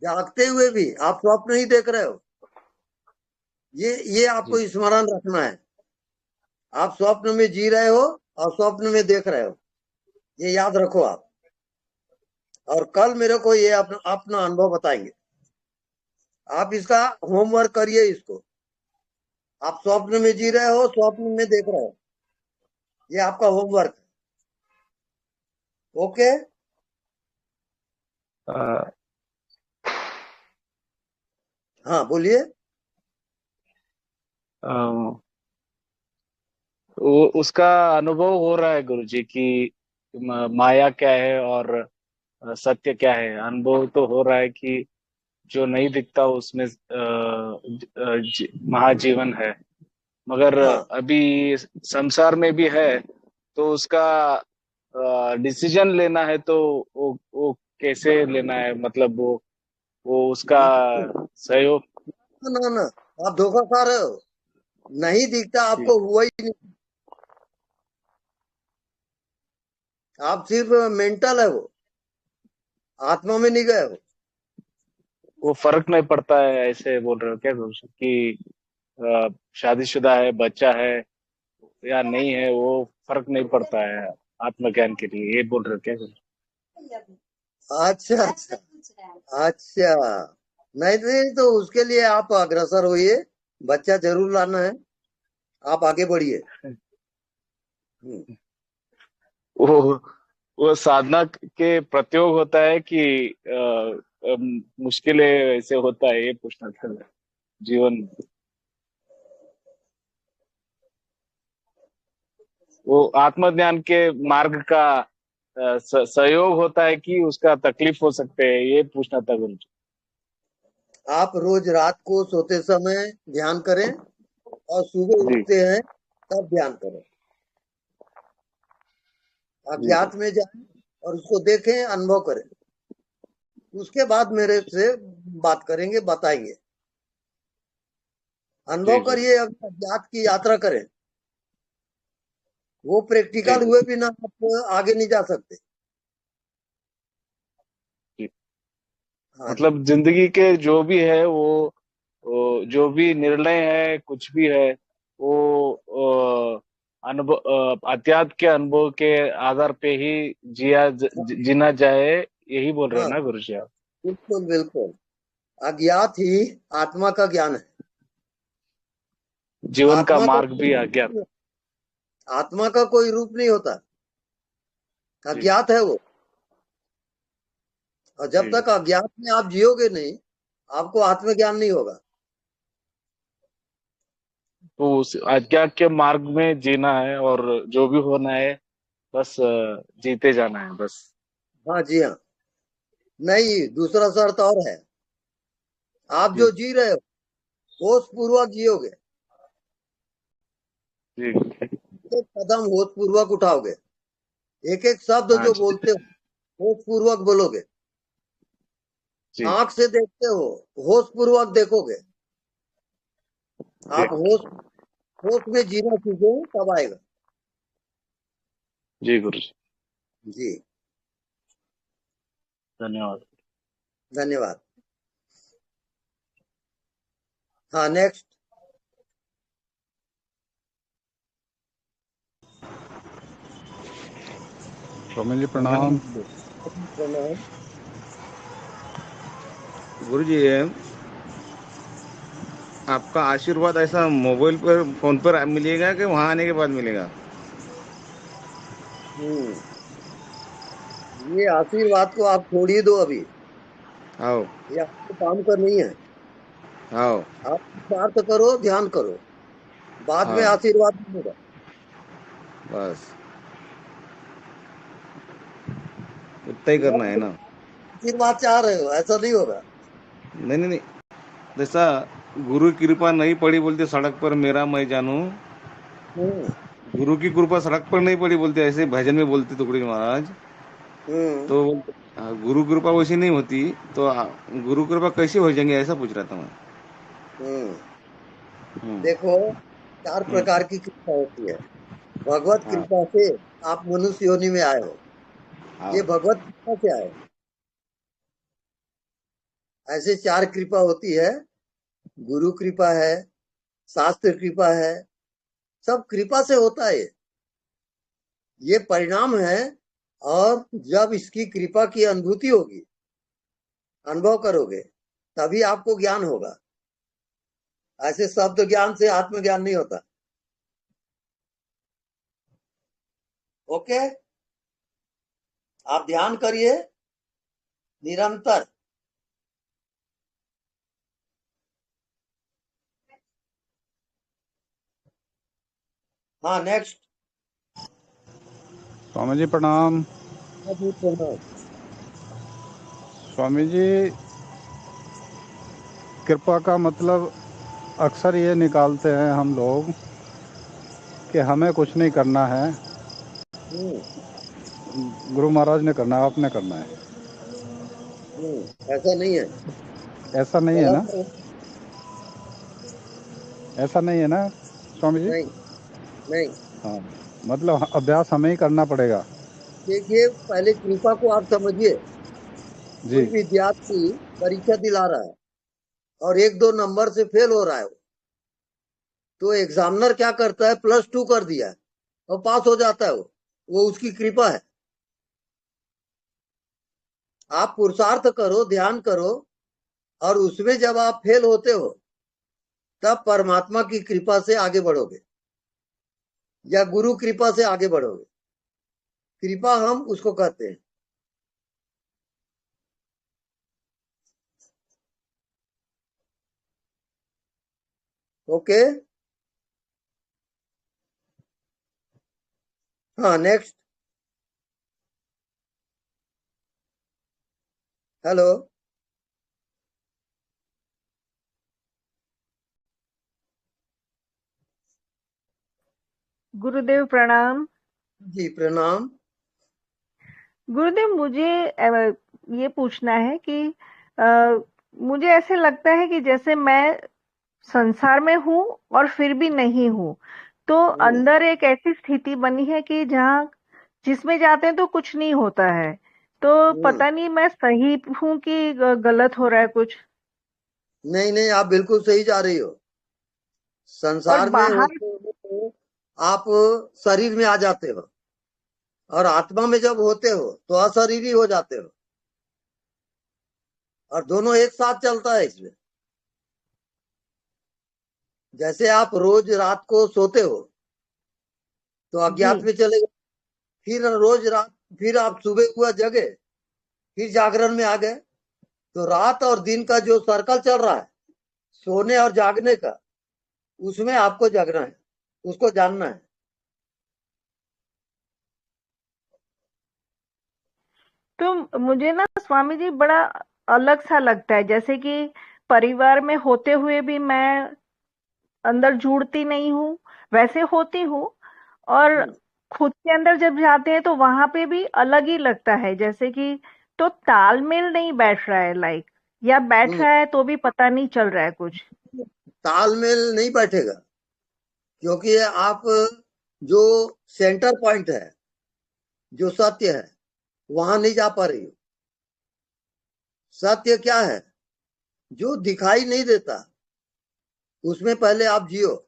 जागते हुए भी आप स्वप्न ही देख रहे हो। ये आपको स्मरण रखना है। आप स्वप्न में जी रहे हो और स्वप्न में देख रहे हो, ये याद रखो आप। और कल मेरे को ये अपना अनुभव बताएंगे। आप इसका होमवर्क करिए इसको। आप स्वप्न में जी रहे हो, स्वप्न में देख रहे हो। ये आपका होमवर्क। ओके। हाँ बोलिए। वो उसका अनुभव हो रहा है गुरुजी कि माया क्या है और सत्य क्या है। अनुभव तो हो रहा है कि जो नहीं दिखता उसमें महाजीवन है। मगर हाँ अभी संसार में भी है, तो उसका डिसीजन लेना है तो वो कैसे लेना है, मतलब वो उसका सहयोग। ना ना, आप धोखा खा रहे हो। नहीं दिखता जी, आपको, हुआ ही नहीं। आप सिर्फ मेंटल है, वो आत्मा में नहीं गए हो। वो फर्क नहीं पड़ता है ऐसे बोल रहे हो क्या गुरुजी कि शादीशुदा है, बच्चा है या नहीं है, वो फर्क नहीं पड़ता है आत्मज्ञान के लिए, ये बोल रहे हो क्या गुरुजी? अच्छा अच्छा अच्छा। नहीं नहीं, तो उसके लिए आप अग्रसर होइए, बच्चा जरूर लाना है, आप आगे बढ़िए। हम्म। वो वो साधना के प्रत्योग होता है कि मुश्किलें ऐसे होता है, ये पूछना था जीवन में। वो आत्मज्ञान के मार्ग का सहयोग होता है कि उसका तकलीफ हो सकते हैं, ये पूछना था गुरु जी। आप रोज रात को सोते समय ध्यान करें और सुबह जी उठते हैं तब ध्यान करें। जी अज्ञात में जाएं और उसको देखें, अनुभव करें। उसके बाद मेरे से बात करेंगे, बताएंगे। अनुभव जी गुरु करिए, अब अज्ञात की यात्रा करें। वो जी प्रैक्टिकल हुए बिना आप आगे नहीं जा सकते। जी। हाँ जी। मतलब जिंदगी के जो भी है वो जो भी निर्णय है, कुछ भी है, वो अनुभव, अध्यात्म के अनुभव के आधार पे ही जीना जाए, यही बोल रहे हैं हाँ ना गुरु जी आप? बिल्कुल बिल्कुल। अज्ञात ही आत्मा का ज्ञान है। जीवन का आत्मा का मार्ग कोई भी रूप अज्ञात। नहीं होता। आत्मा का कोई रूप नहीं होता, जी अज्ञात है वो। और जब जी। तक अज्ञात में आप जियोगे नहीं, आपको आत्मज्ञान नहीं होगा। तो उस अज्ञात के मार्ग में जीना है और जो भी होना है बस जीते जाना है बस। हाँ जी हाँ। नहीं, दूसरा शर्त और है। आप जी जो जी रहे हो होश पूर्वक जियोगे। जी। एक कदम होश पूर्वक उठाओगे। एक एक शब्द हाँ जो जी बोलते हो होश पूर्वक बोलोगे। जी आंख से देखते हो, होश पूर्वक देखोगे। जी आप होश होश में जीना सीखो, तब आएगा। जी गुरु जी, जी। धन्यवाद। धन्यवाद। हाँ, नेक्स्ट। स्वामी जी प्रणाम। प्रणाम। गुरु जी, आपका आशीर्वाद ऐसा मोबाइल पर फोन पर मिलेगा कि वहाँ आने के बाद मिलेगा? हम्म। ये आशीर्वाद को आप छोड़ ही दो अभी। आओ ये आपके काम का नहीं है। आओ आप प्रार्थ करो, ध्यान करो, बाद में आओ, आशीर्वाद मिलेगा। बस उतना ही करना है आप ना। आशीर्वाद चाह रहे हो, ऐसा नहीं होगा। नहीं नहीं नहीं, जैसा गुरु की कृपा नहीं पड़ी बोलते सड़क पर मेरा मैं जानू, हम्म गुरु की कृपा सड़क पर नहीं पड़ी बोलते, ऐसे भजन में बोलते टुकड़ी महाराज। हम्म तो गुरु कृपा वैसी नहीं होती, तो गुरु कृपा कैसे हो जाएंगे, ऐसा पूछ रहा था मैं। हम्म। हम्म देखो, चार हम्म। प्रकार की कृपा होती है। भगवत हाँ कृपा से आप मनुष्य योनि में आए हो। ये आओ भगवत कृपा से आए। ऐसे चार कृपा होती है। गुरु कृपा है, शास्त्र कृपा है, सब कृपा से होता है। ये परिणाम है। और जब इसकी कृपा की अनुभूति होगी, अनुभव करोगे, तभी आपको ज्ञान होगा। ऐसे शब्द ज्ञान से आत्मज्ञान नहीं होता। ओके, आप ध्यान करिए निरंतर। हाँ, नेक्स्ट। स्वामी जी प्रणाम। स्वामी जी, कृपा का मतलब अक्सर ये निकालते हैं हम लोग कि हमें कुछ नहीं करना है, गुरु महाराज ने करना है, आपने करना है। ऐसा नहीं है, ऐसा नहीं है ना? गलत है। ऐसा नहीं है ना स्वामी जी? नहीं नहीं, हाँ, मतलब अभ्यास हमें ही करना पड़ेगा। देखिए पहले कृपा को आप समझिए। जी कोई विद्यार्थी परीक्षा दिला रहा है और 1-2 नंबर से फेल हो रहा है, तो एग्जामिनर क्या करता है, +2 कर दिया है और पास हो जाता है, वो उसकी कृपा है। आप पुरुषार्थ करो, ध्यान करो, और उसमें जब आप फेल होते हो तब परमात्मा की कृपा से आगे बढ़ोगे या गुरु कृपा से आगे बढ़ोगे। कृपा हम उसको कहते हैं। ओके, हाँ, नेक्स्ट। हेलो, गुरुदेव प्रणाम। जी प्रणाम। गुरुदेव, मुझे ये पूछना है कि मुझे ऐसे लगता है कि जैसे मैं संसार में हूँ और फिर भी नहीं हूँ, तो अंदर एक ऐसी स्थिति बनी है कि जहाँ जिसमें जाते हैं तो कुछ नहीं होता है। तो पता नहीं मैं सही हूँ कि गलत हो रहा है कुछ। नहीं नहीं, आप बिल्कुल सही जा रही हो। और संसार में बाहर होते हो तो आप शरीर में आ जाते हो, और आत्मा में जब होते हो तो अशरीरी हो जाते हो, और दोनों एक साथ चलता है इसमें। जैसे आप रोज रात को सोते हो तो अज्ञात जी में चले गए, फिर रोज रात, फिर आप सुबह हुआ जगे, फिर जागरण में आ गए। तो रात और दिन का जो सर्कल चल रहा है सोने और जागने का, उसमें आपको जगना है, उसको जानना है। तो मुझे ना स्वामी जी बड़ा अलग सा लगता है, जैसे कि परिवार में होते हुए भी मैं अंदर जुड़ती नहीं हूँ, वैसे होती हूँ। और खुद के अंदर जब जाते हैं तो वहां पे भी अलग ही लगता है, जैसे कि तो तालमेल नहीं बैठ रहा है, लाइक, या बैठ हम्म, रहा है तो भी पता नहीं चल रहा है कुछ। तालमेल नहीं बैठेगा, क्योंकि आप जो सेंटर पॉइंट है, जो सत्य है, वहां नहीं जा पा रही हो। सत्य क्या है? जो दिखाई नहीं देता उसमें पहले आप जियो।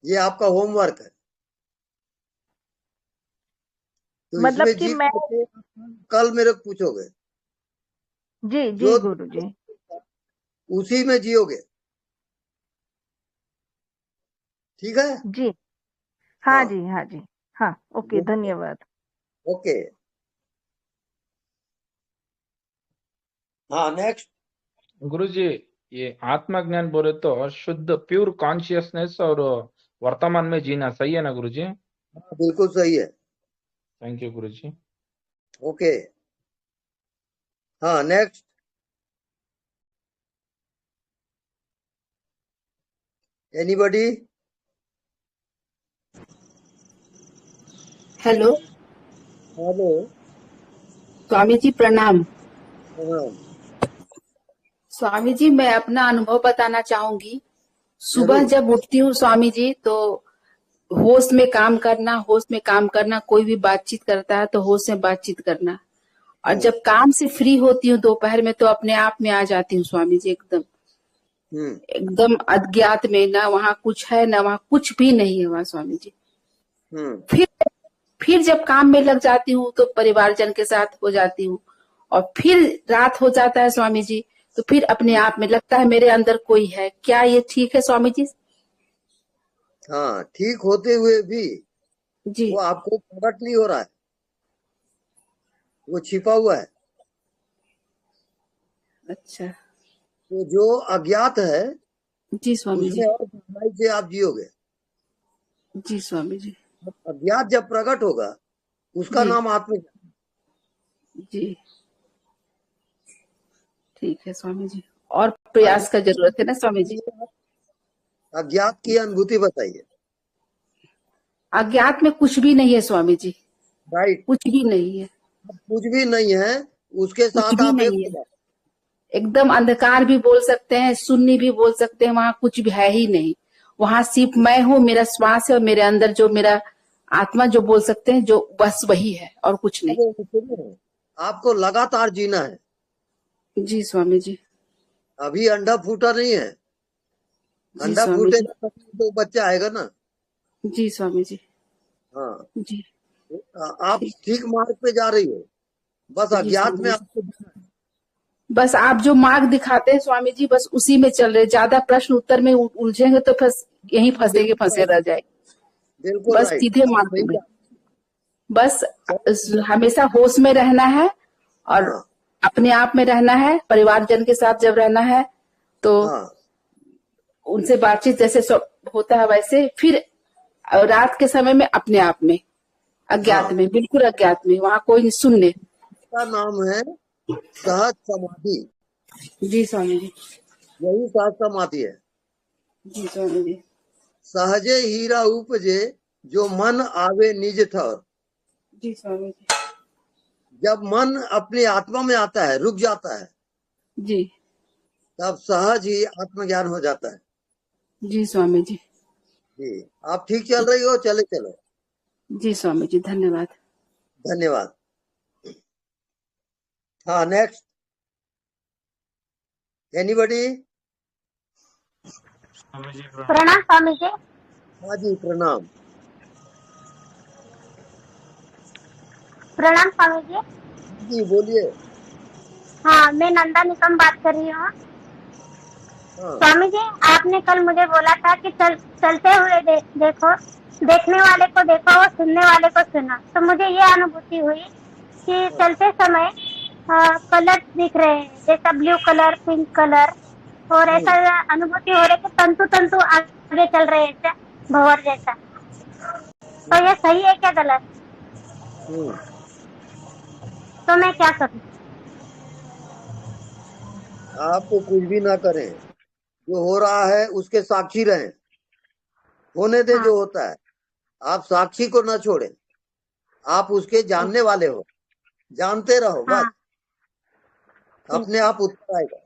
ये आपका होमवर्क है। तो मतलब इसमें कि जी मैं, करके कल मेरे को पूछोगे, जी जी जो गुरु जी। उसी में जियोगे। ठीक है? जी हाँ हाँ, जी, हाँ जी। हाँ, ओके, धन्यवाद। ओके, हाँ, नेक्स्ट। गुरुजी, ये आत्मज्ञान बोले तो शुद्ध प्योर कॉन्शियसनेस और वर्तमान में जीना, सही है ना गुरुजी? हाँ, बिल्कुल सही है। Thank you Guruji. ओके, हाँ, next. Anybody? Hello, hello, Swami ji प्रणाम। हाँ, स्वामी जी, मैं अपना अनुभव बताना चाहूंगी। सुबह जरूर। जब उठती हूँ स्वामी जी, तो होश में काम करना, होश में काम करना। कोई भी बातचीत करता है तो होश में बातचीत करना। और जब काम से फ्री होती हूँ दोपहर में, तो अपने आप में आ जाती हूँ स्वामी जी, एकदम एकदम अज्ञात में। ना वहाँ कुछ है, ना वहाँ कुछ भी नहीं है वहाँ स्वामी जी। फिर फिर जब काम में लग जाती हूँ तो परिवारजन के साथ हो जाती हूँ, और फिर रात हो जाता है स्वामी जी, तो फिर अपने आप में लगता है मेरे अंदर कोई है। क्या ये ठीक है स्वामी जी? हाँ, ठीक होते हुए भी जी वो आपको प्रकट नहीं हो रहा है, वो छिपा हुआ है। अच्छा तो जो अज्ञात है जी स्वामी जी। उसमें और गहराई से आप जियोगे। जी स्वामी जी। अज्ञात जब प्रकट होगा उसका जी नाम आत्मज्ञान। जी ठीक है स्वामी जी। और प्रयास का जरूरत है ना स्वामी जी। अज्ञात की अनुभूति बताइए। अज्ञात में कुछ भी नहीं है स्वामी जी, राइट, कुछ भी नहीं है, कुछ भी नहीं है, उसके कुछ साथ भी आप एक नहीं हो है। जाओ। एकदम अंधकार भी बोल सकते हैं, शून्य भी बोल सकते हैं, वहां कुछ भी है ही नहीं। वहां सिर्फ मैं हूँ, मेरा श्वास है और मेरे अंदर जो मेरा आत्मा जो बोल सकते हैं, जो बस वही है और कुछ नहीं। अरे सुनिए, आपको लगातार जीना है। जी स्वामी जी। अभी अंडा फूटा नहीं है, जी अंडा स्वामी जी। फूटेगा तो बच्चा आएगा ना। जी स्वामी जी। हाँ, जी आप ठीक। ठीक मार्ग पे जा रही हो, बस जी अज्ञात स्वामी में जी। आपको जीना है। बस आप जो मार्ग दिखाते हैं स्वामी जी, बस उसी में चल रहे। ज्यादा प्रश्न उत्तर में उलझेंगे तो बस यहीं फंसे रह जाए। बिल्कुल बस राइट, सीधे आप मार्ग सही में, जा- बस सही- हमेशा होश में रहना है और हाँ अपने आप में रहना है। परिवारजन के साथ जब रहना है तो हाँ उनसे बातचीत जैसे सब होता है वैसे, फिर रात के समय में अपने आप में, अज्ञात हाँ, में, बिल्कुल अज्ञात में, वहां कोई सुनने। इसका नाम है सहज समाधि। जी स्वामी जी। यही सहज समाधि है। जी स्वामी जी। सहजे हीरा उपजे जो मन आवे निज थर। जी स्वामी जी। जब मन अपनी आत्मा में आता है, रुक जाता है, जी तब सहज ही आत्मज्ञान हो जाता है। जी स्वामी जी। जी, आप ठीक चल रही हो, चले चलो। जी स्वामी जी, धन्यवाद। धन्यवाद। हाँ, नेक्स्ट एनीबडी? प्रणाम स्वामी जी। हाँ जी, प्रणाम। प्रणाम स्वामी जी। जी बोलिए। हाँ, मैं नंदा निकम बात कर रही हूँ। हाँ स्वामी जी, आपने कल मुझे बोला था कि चलते हुए देखो, देखने वाले को देखो और सुनने वाले को सुनो। तो मुझे ये अनुभूति हुई कि चलते समय कलर दिख रहे हैं, जैसा ब्लू कलर, पिंक कलर, और ऐसा अनुभूति हो रही है कि तंतु तंतु आगे चल रहे हैं, भंवर जैसा। तो ये सही है क्या गलत? तो मैं क्या करूँ? आपको कुछ भी ना करें, जो हो रहा है उसके साक्षी रहें, होने दे जो होता है। आप साक्षी को ना छोड़ें, आप उसके जानने वाले हो, जानते रहो बस। अपने आप उत्तर आएगा।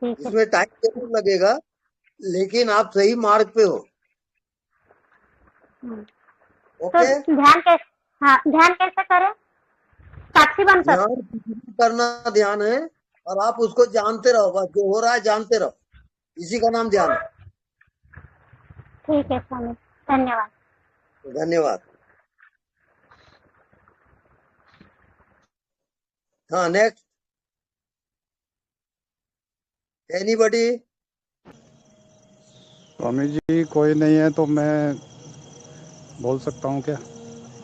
इसमें टाइम जरूर लगेगा, लेकिन आप सही मार्ग पे हो। ओके? तो ध्यान कैसे करें? साक्षी बनकर? ध्यान करना ध्यान है, और आप उसको जानते रहो बस। जो हो रहा है जानते रहो, इसी का नाम ध्यान है। ठीक है स्वामी, धन्यवाद। धन्यवाद। हाँ, नेक्स्ट एनीबडी? स्वामी जी कोई नहीं है तो मैं बोल सकता हूँ क्या?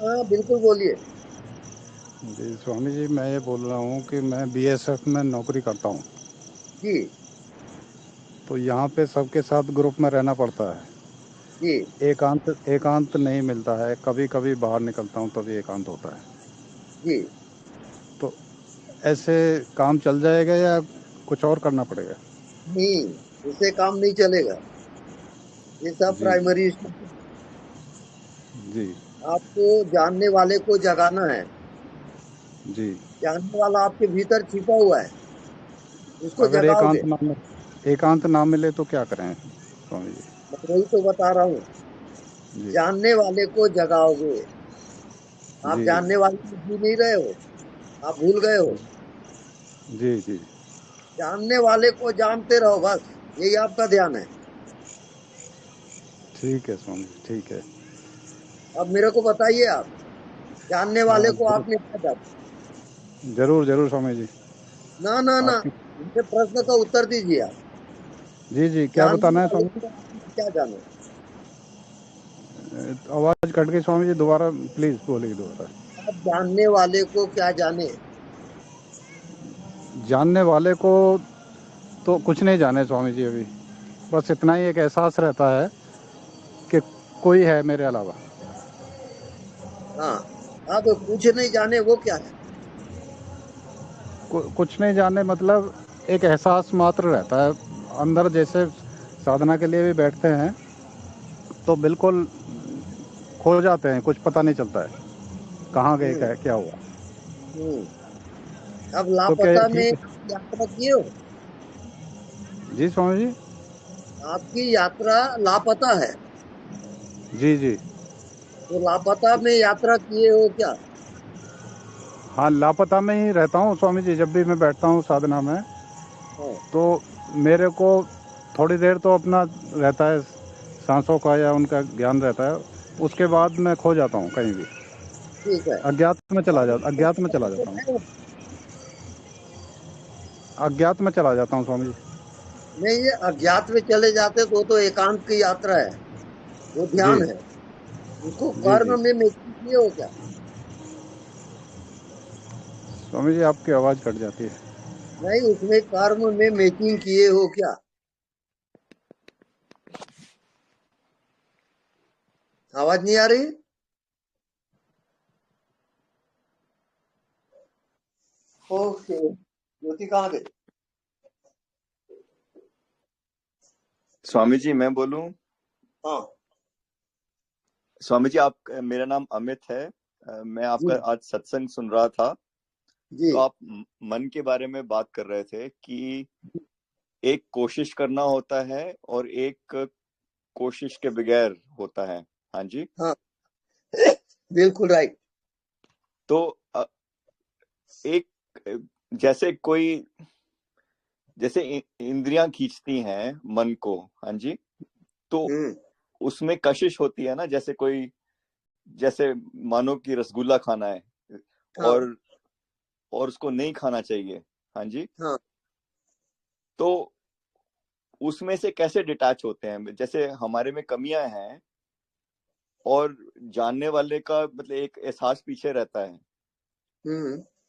हाँ बिल्कुल बोलिए। जी स्वामी जी, मैं ये बोल रहा हूँ कि मैं बीएसएफ में नौकरी करता हूँ जी तो यहाँ पे सबके साथ ग्रुप में रहना पड़ता है जी। एकांत नहीं मिलता है। कभी कभी बाहर निकलता हूँ तभी एकांत होता है जी। तो ऐसे काम चल जाएगा या कुछ और करना पड़ेगा? नहीं, इससे काम नहीं चलेगा। ये सब प्राइमरी जी आपको जानने वाले को जगाना है। जी। जानने वाला आपके भीतर छिपा हुआ है, उसको अगर जगाओगे। एकांत ना मिले तो क्या करें स्वामी जी? मैं वही तो बता रहा हूँ, जानने वाले को जगाओगे। आप जानने वाले को जी नहीं रहे हो, आप भूल गए हो। जी जी। जानने वाले को जानते रहो बस, यही आपका ध्यान है। ठीक है स्वामी, ठीक है। अब मेरे को बताइए, आप जानने वाले को आपने क्या जाना? जरूर जरूर स्वामी जी। ना ना ना, मेरे प्रश्न का उत्तर दीजिए आप। जी जी, क्या बताना है स्वामी? क्या जाना? आवाज कट गई स्वामी जी, दोबारा प्लीज बोलिए दोबारा। आप जानने वाले को क्या जाने? जानने वाले को तो कुछ नहीं जाने स्वामी जी, अभी बस इतना ही एक एहसास रहता है कि कोई है मेरे अलावा। हाँ, अब कुछ नहीं जाने वो क्या है? कुछ नहीं जाने मतलब एक एहसास मात्र रहता है अंदर। जैसे साधना के लिए भी बैठते हैं तो बिल्कुल खो जाते हैं, कुछ पता नहीं चलता है कहाँ गए, क्या हुआ। अब तो लापता में ठीक यात्रा किए हो? जी स्वामी जी। आपकी यात्रा लापता है, जी जी। तो लापता में यात्रा किए हो क्या? हाँ, लापता में ही रहता हूँ स्वामी जी। जब भी मैं बैठता हूँ साधना में तो मेरे को थोड़ी देर तो अपना रहता है सांसों का या उनका ज्ञान रहता है, उसके बाद मैं खो जाता हूँ कहीं भी। ठीक है। अज्ञात में चला जाता हूँ, अज्ञात में चला जाता हूँ स्वामी जी। नहीं, ये अज्ञात में चले जाते तो एकांत की यात्रा है, वो ध्यान जी है। उसको जी कर्म जी। में मैचिंग किए हो क्या? स्वामी जी आपकी आवाज कट जाती है। नहीं, उसमें कर्म में मैचिंग किए हो क्या? आवाज नहीं आ रही? ओके, ज्योति कहाँ गई? स्वामी जी मैं बोलूं? हाँ स्वामी जी, आप, मेरा नाम अमित है। मैं आपका आज सत्संग सुन रहा था। तो आप मन के बारे में बात कर रहे थे कि एक कोशिश करना होता है और एक कोशिश के बगैर होता है। हाँ जी, हाँ बिल्कुल राइट। तो एक जैसे कोई, जैसे इंद्रियां खींचती हैं मन को, हाँ जी, तो उसमें कशिश होती है ना। जैसे कोई, जैसे मानो कि रसगुल्ला खाना है और उसको नहीं खाना चाहिए, हाँ जी। हाँ। तो उसमें से कैसे डिटैच होते हैं? जैसे हमारे में कमियां हैं और जानने वाले का मतलब एक एहसास पीछे रहता है।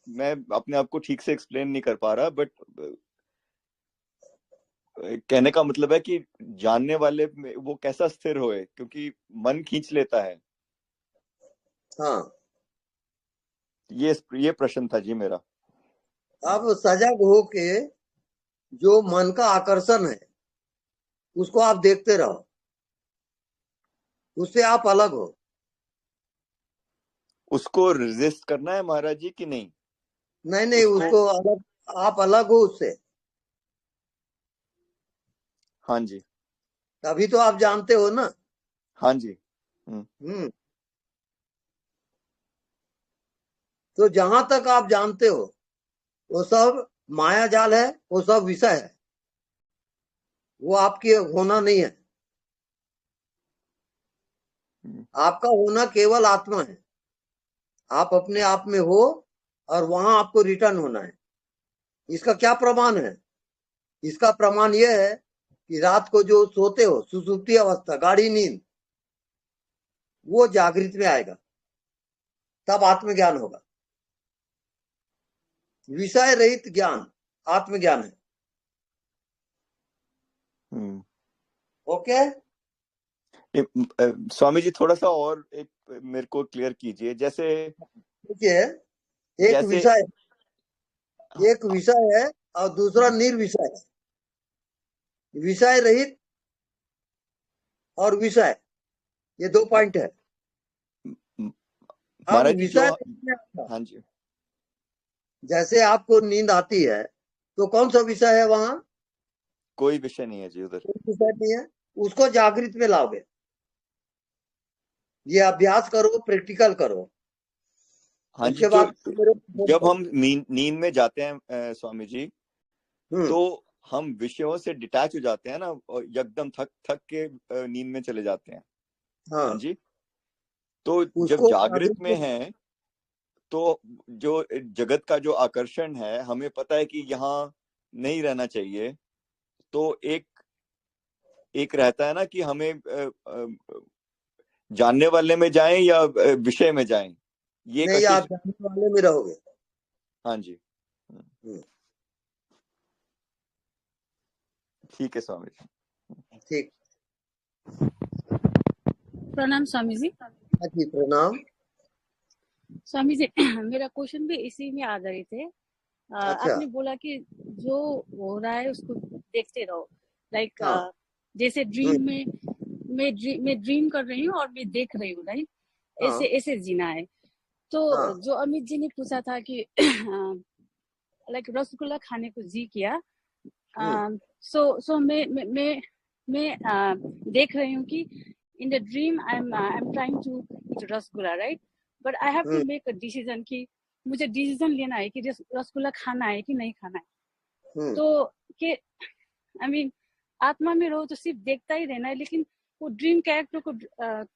मैं अपने आप को ठीक से एक्सप्लेन नहीं कर पा रहा, बट कहने का मतलब है कि जानने वाले में वो कैसा स्थिर होए, क्योंकि मन खींच लेता है। हाँ, ये प्रश्न था जी मेरा। अब सजग हो के जो मन का आकर्षण है उसको आप देखते रहो, उससे आप अलग हो। उसको रेजिस्ट करना है महाराज जी कि नहीं? नहीं, उसको अलग, आप अलग हो उससे। हाँ जी, तभी तो आप जानते हो ना। हाँ जी। तो जहां तक आप जानते हो वो सब माया जाल है, वो सब विषय है, वो आपके होना नहीं है। आपका होना केवल आत्मा है। आप अपने आप में हो और वहां आपको रिटर्न होना है। इसका क्या प्रमाण है? इसका प्रमाण यह है कि रात को जो सोते हो, सुसुप्ति अवस्था, गाढ़ी नींद, वो जागृत में आएगा, तब आत्मज्ञान होगा। विषय रहित ज्ञान आत्मज्ञान है। ओके स्वामी जी, थोड़ा सा और एक मेरे को क्लियर कीजिए। जैसे देखिए, एक विषय है और दूसरा निर्विषय है। विषय रहित और विषय, ये दो पॉइंट है। अब विषय, हाँ जी, जैसे आपको नींद आती है तो कौन सा विषय है वहां? कोई विषय नहीं है जी, उधर कोई विषय नहीं है। उसको जागृत में लाओगे। ये अभ्यास करो, प्रैक्टिकल करो। हाँ जी, जब हम नींद में जाते हैं स्वामी जी, तो हम विषयों से डिटैच हो जाते हैं ना, और एकदम थक के नींद में चले जाते हैं। हाँ जी। तो जब जागृत में हैं तो जो जगत का जो आकर्षण है, हमें पता है कि यहाँ नहीं रहना चाहिए। तो एक रहता है ना कि हमें जानने वाले में जाएं या विषय में जाएं, ये नहीं, कशिश। आप जानने वाले में रहोगे। हाँ जी, ठीक है स्वामी जी। ठीक। प्रणाम स्वामी जी। जी प्रणाम स्वामी जी, मेरा क्वेश्चन भी इसी में आधारित है। अच्छा। आपने बोला कि जो हो रहा है उसको देखते रहो, लाइक हाँ। जैसे ड्रीम में मैं ड्रीम कर रही हूँ और मैं देख रही हूँ, राइट? हाँ। ऐसे ऐसे जीना है। तो हाँ। जो अमित जी ने पूछा था कि लाइक रसगुल्ला खाने को जी किया, सो मैं देख रही हूँ कि in the dream I am trying to eat rasgulla, right? But I have to make a decision कि मुझे डिसीजन लेना है कि रसगुल्ला खाना है कि नहीं खाना है। तो कि आई मीन आत्मा में रहो तो सिर्फ देखता ही रहना है, लेकिन वो ड्रीम कैरेक्टर को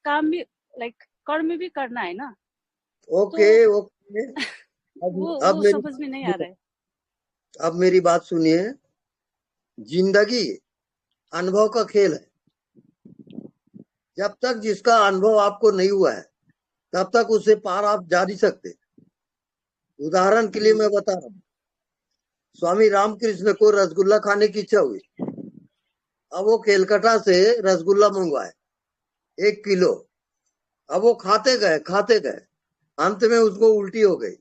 काम भी लाइक कर्म भी करना है ना। Okay okay. वो समझ में नहीं आ रहा है। अब मेरी बात सुनिए। जिंदगी अनुभव का खेल है। जब तक जिसका अनुभव आपको नहीं हुआ है तब तक उससे पार आप जा नहीं सकते। उदाहरण के लिए मैं बता रहा हूँ, स्वामी रामकृष्ण को रसगुल्ला खाने की इच्छा हुई। अब वो केलकटा से रसगुल्ला मंगवाए 1 किलो। अब वो खाते गए, अंत में उसको उल्टी हो गई।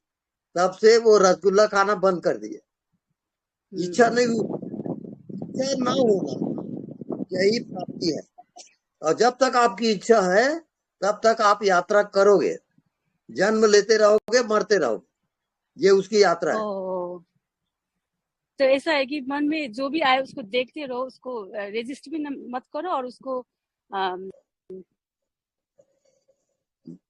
तब से वो रसगुल्ला खाना बंद कर दिया। इच्छा नहीं हुई। इच्छा ना होना यही प्राप्ति है। और जब तक आपकी इच्छा है तब तक आप यात्रा करोगे, जन्म लेते रहोगे, मरते रहोगे। ये उसकी यात्रा है। तो ऐसा है कि मन में जो भी आए उसको देखते रहो, उसको रेजिस्ट भी मत करो, और उसको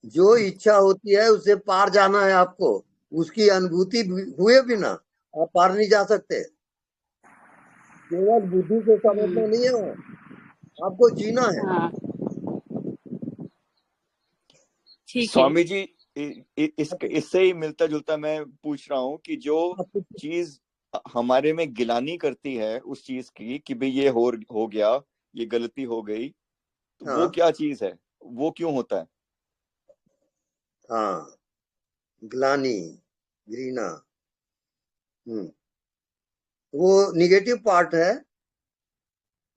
जो इच्छा होती है उसे पार जाना है आपको। उसकी अनुभूति हुए बिना आप पार नहीं जा सकते। केवल बुद्धि से समझना नहीं है, आपको जीना है। स्वामी जी, इससे ही मिलता जुलता मैं पूछ रहा हूँ कि जो चीज हमारे में गिलानी करती है उस चीज की कि भाई ये हो गया, ये गलती हो गई, तो वो क्या चीज है, वो क्यों होता है? हाँ, ग्लानी, घृणा, वो निगेटिव पार्ट है।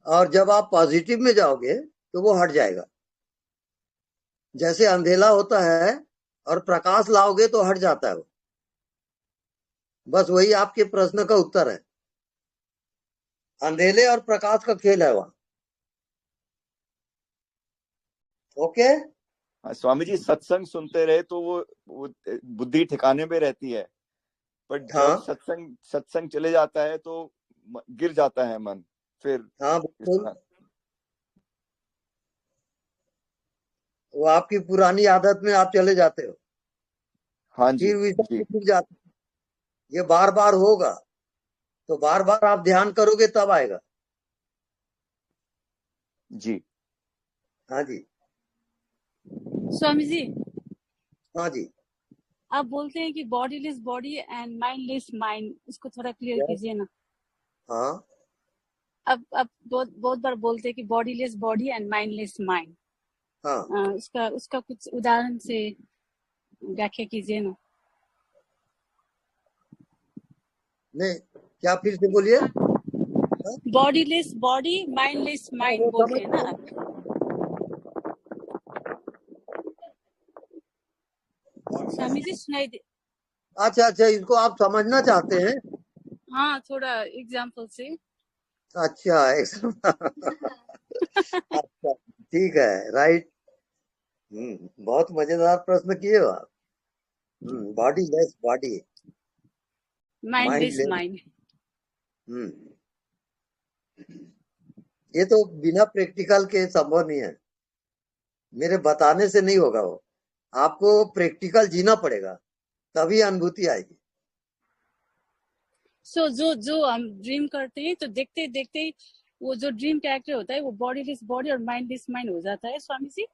और जब आप पॉजिटिव में जाओगे तो वो हट जाएगा। जैसे अंधेला होता है और प्रकाश लाओगे तो हट जाता है वो। बस वही आपके प्रश्न का उत्तर है। अंधेले और प्रकाश का खेल है वहां। ओके। स्वामी जी, सत्संग सुनते रहे तो वो बुद्धि ठिकाने पे रहती है, पर जब सत्संग चले जाता है तो गिर जाता है मन। फिर बिल्कुल। वो आपकी पुरानी आदत में आप चले जाते हो। हाँ जी, फिर विषय गिर जाते। ये बार बार होगा तो बार बार आप ध्यान करोगे तब आएगा। जी। हाँ जी। स्वामी जी। हाँ जी। आप बोलते हैं कि bodiless body and mindless mind, इसको थोड़ा क्लियर कीजिए ना। हाँ। अब बहुत बार बोलते हैं कि bodiless body and mindless mind. हाँ। उसका कुछ उदाहरण से व्याख्या कीजिए ना। नहीं, क्या फिर से बोलिए। बॉडीलेस बॉडी माइंडलेस माइंड बोलते हैं ना। स्वामी जी सुनाई दे। अच्छा, इसको आप समझना चाहते हैं? हाँ, थोड़ा एग्जाम्पल से। अच्छा, अच्छा, ठीक है, राइट। बहुत मजेदार प्रश्न किए हो आप। Body less body, mindless mind. ये तो बिना प्रैक्टिकल के संभव नहीं है। मेरे बताने से नहीं होगा वो। आपको प्रैक्टिकल जीना पड़ेगा, तभी अनुभूति आएगी। सो जो हम ड्रीम करते हैं तो देखते देखते वो जो ड्रीम कैरेक्टर होता है वो बॉडीलेस बॉडी और माइंडलेस माइंड हो जाता है स्वामी जी।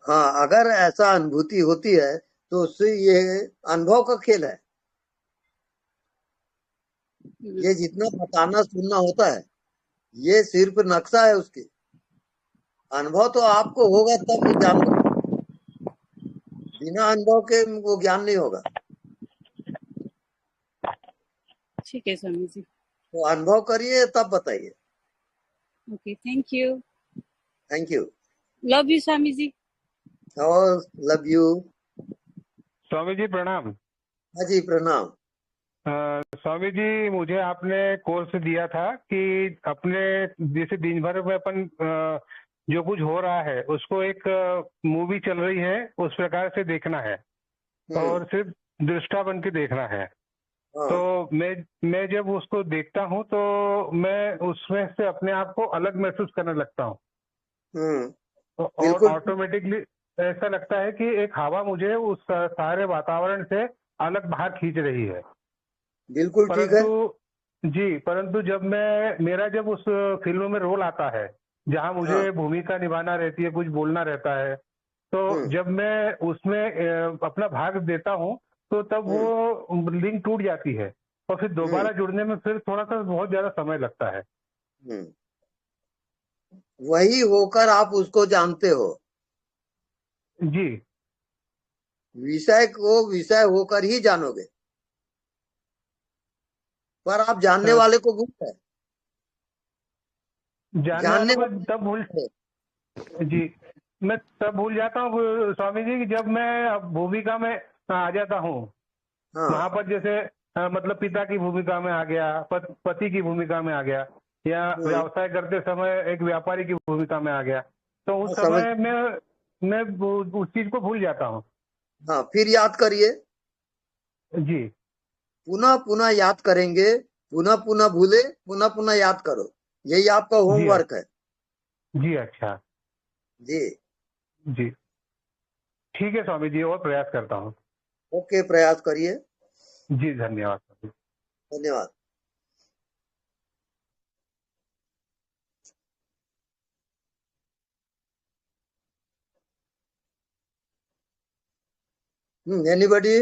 हाँ, अगर ऐसा अनुभूति होती है तो उससे ये अनुभव का खेल है। ये जितना बताना सुनना होता है ये सिर्फ नक्शा है उसके। अनुभव तो आपको होगा तब जानोगे, बिना अनुभव के वो ज्ञान नहीं होगा। ठीक है स्वामी जी। तो अनुभव करिए तब बताइए। Okay, thank you. Thank you. Love you Swami ji. और लव यू। स्वामी जी प्रणाम। हाँ जी प्रणाम। स्वामी जी, मुझे आपने कोर्स दिया था कि अपने जैसे दिन भर में अपन जो कुछ हो रहा है उसको एक मूवी चल रही है उस प्रकार से देखना है और सिर्फ दृष्टा बन के देखना है। तो मैं जब उसको देखता हूँ तो मैं उसमें से अपने आप को अलग महसूस करने लगता हूँ और ऑटोमेटिकली ऐसा लगता है कि एक हवा मुझे उस सारे वातावरण से अलग बाहर खींच रही है। बिल्कुल ठीक है जी। परंतु जब मेरा जब उस फिल्म में रोल आता है जहां मुझे भूमिका निभाना रहती है, कुछ बोलना रहता है, तो जब मैं उसमें अपना भाग देता हूं तो तब वो लिंक टूट जाती है और फिर दोबारा जुड़ने में फिर थोड़ा सा बहुत ज्यादा समय लगता है। वही होकर आप उसको जानते हो जी। विषय को विषय होकर ही जानोगे, पर आप जानने वाले को भूल गए। जानने वाले तब भूल जी, मैं तब भूल जाता हूँ स्वामी जी कि जब मैं भूमिका में आ जाता हूँ। वहां पर जैसे मतलब पिता की भूमिका में आ गया, पति की भूमिका में आ गया, या व्यवसाय करते समय एक व्यापारी की भूमिका में आ गया, तो उस समय मैं उस चीज को भूल जाता हूँ। हाँ, फिर याद करिए जी। पुनः पुनः याद करेंगे, पुनः पुनः भूले, पुनः पुनः याद करो, यही आपका होमवर्क है। जी अच्छा जी जी, ठीक है स्वामी जी, और प्रयास करता हूँ। ओके, प्रयास करिए। जी धन्यवाद। धन्यवाद। एनीबॉडी?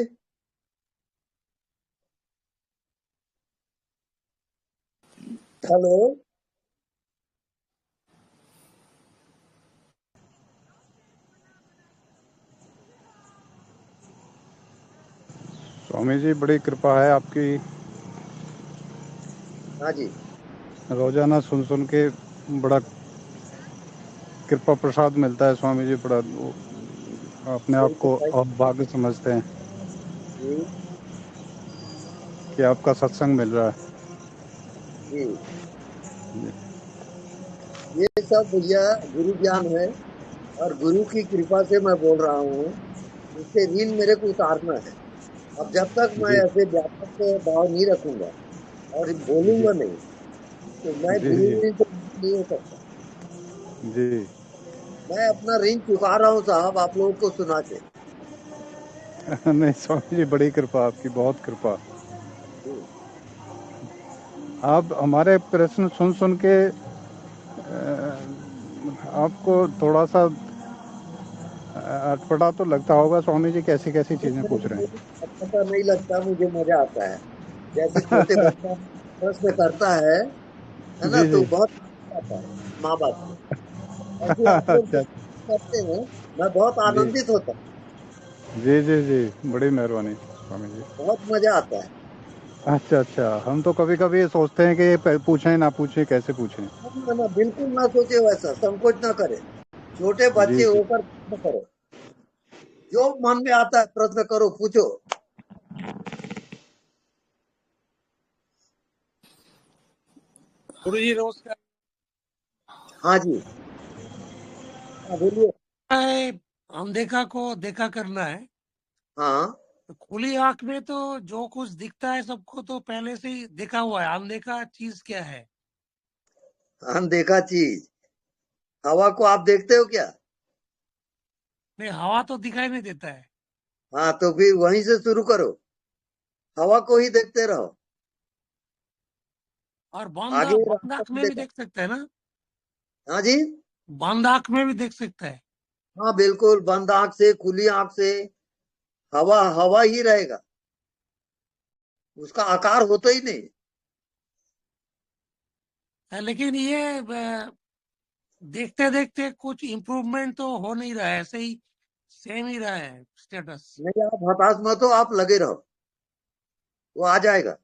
हेलो? स्वामी जी बड़ी कृपा है आपकी। हाँ जी। रोजाना सुन सुन के बड़ा कृपा प्रसाद मिलता है स्वामी जी। बड़ा अपने आप को और भाग्य समझते हैं कि आपका सत्संग मिल रहा है। जी, ये सब भैया गुरु ज्ञान है और गुरु की कृपा से मैं बोल रहा हूँ। इससे ऋण मेरे को उतारना है। अब जब तक मैं ऐसे व्यापक भाव नहीं रखूंगा और बोलूंगा नहीं तो मैं गुरु ऋण तो नहीं हो सकता। जी, मैं अपना ऋण चुका रहा हूँ साहब, आप लोगों को सुना के। नहीं स्वामी जी, बड़ी कृपा आपकी, बहुत कृपा। आप हमारे प्रश्न सुन सुन के आपको थोड़ा सा अटपटा तो लगता होगा स्वामी जी, कैसी कैसी चीजें पूछ रहे हैं। पता नहीं लगता, मुझे मजा आता है। जैसे छोटे बच्चा प्रश्न करता है ना, तो बहुत आता है माँ बाप को। ऐसे आप लोग करते हैं, मैं बहुत आनंदित होता हूँ। जी जी जी, बड़ी मेहरबानी स्वामी जी, बहुत मजा आता है। अच्छा अच्छा, हम तो कभी कभी ये सोचते हैं कि ये पूछें ना पूछें, कैसे पूछें। ना, बिल्कुल ना सोचे वैसा, संकोच ना करे। छोटे बच्चे होकर प्रश्न करो, जो मन में आता है प्रश्न करो, पूछो। गुरु जी नमस्कार। हाँ जी, बोलिए। अनदेखा को देखा करना है। हाँ, तो खुली आंख में तो जो कुछ दिखता है सबको तो पहले से ही देखा हुआ है। अनदेखा चीज क्या है? अनदेखा चीज, हवा को आप देखते हो क्या? नहीं, हवा तो दिखाई नहीं देता है। हाँ, तो फिर वहीं से शुरू करो, हवा को ही देखते रहो। और बंद आंख में भी देख सकते हैं ना? हाँ जी, बंद आंख में भी देख सकता है। हाँ बिल्कुल, बंद आंख से, खुली आंख से, हवा हवा ही रहेगा, उसका आकार होता ही नहीं। लेकिन ये देखते देखते कुछ इम्प्रूवमेंट तो हो नहीं रहा है, ऐसे ही सेम ही रहा है स्टेटस। नहीं, आप हताश मत हो, आप लगे रहो, वो आ जाएगा।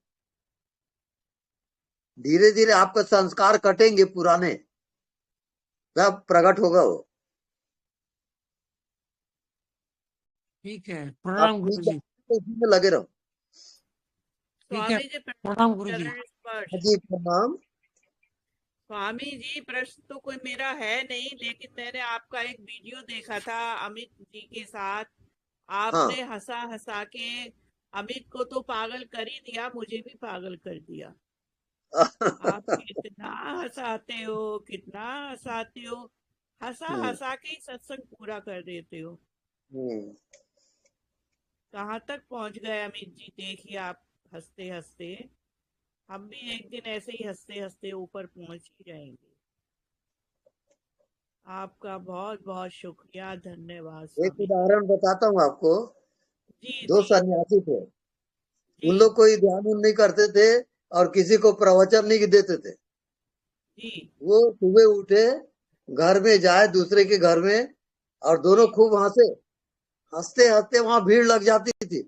धीरे धीरे आपका संस्कार कटेंगे पुराने, तब प्रकट होगा वो। ठीक है, आप प्रणाम गुरुजी। इसी में लगे रहो। ठीक है, स्वामी जी प्रणाम गुरुजी। चरण स्पर्श। जी प्रणाम। स्वामी जी, प्रश्न तो कोई मेरा है नहीं, लेकिन मैंने आपका एक वीडियो देखा था अमित जी के साथ। आपने हंसा हंसा के अमित को तो पागल कर ही दिया, मुझे भी पागल कर दिया। आप कितना हंसाते हो, कितना हंसाते हो, हंसा हंसा के ही सत्संग पूरा कर देते हो। कहाँ तक पहुंच गए अमित जी, देखिए आप हंसते हंसते। हम भी एक दिन ऐसे ही हंसते हंसते ऊपर पहुंच ही जाएंगे। आपका बहुत बहुत शुक्रिया, धन्यवाद एक स्वामी। उदाहरण बताता हूँ आपको। जी दो जी सन्यासी थे, उन जी लोग कोई ध्यान नहीं करते थे और किसी को प्रवचन नहीं देते थे। जी वो सुबह उठे, घर में जाए दूसरे के घर में, और दोनों खूब हंसे, हंसते हंसते वहां भीड़ लग जाती थी,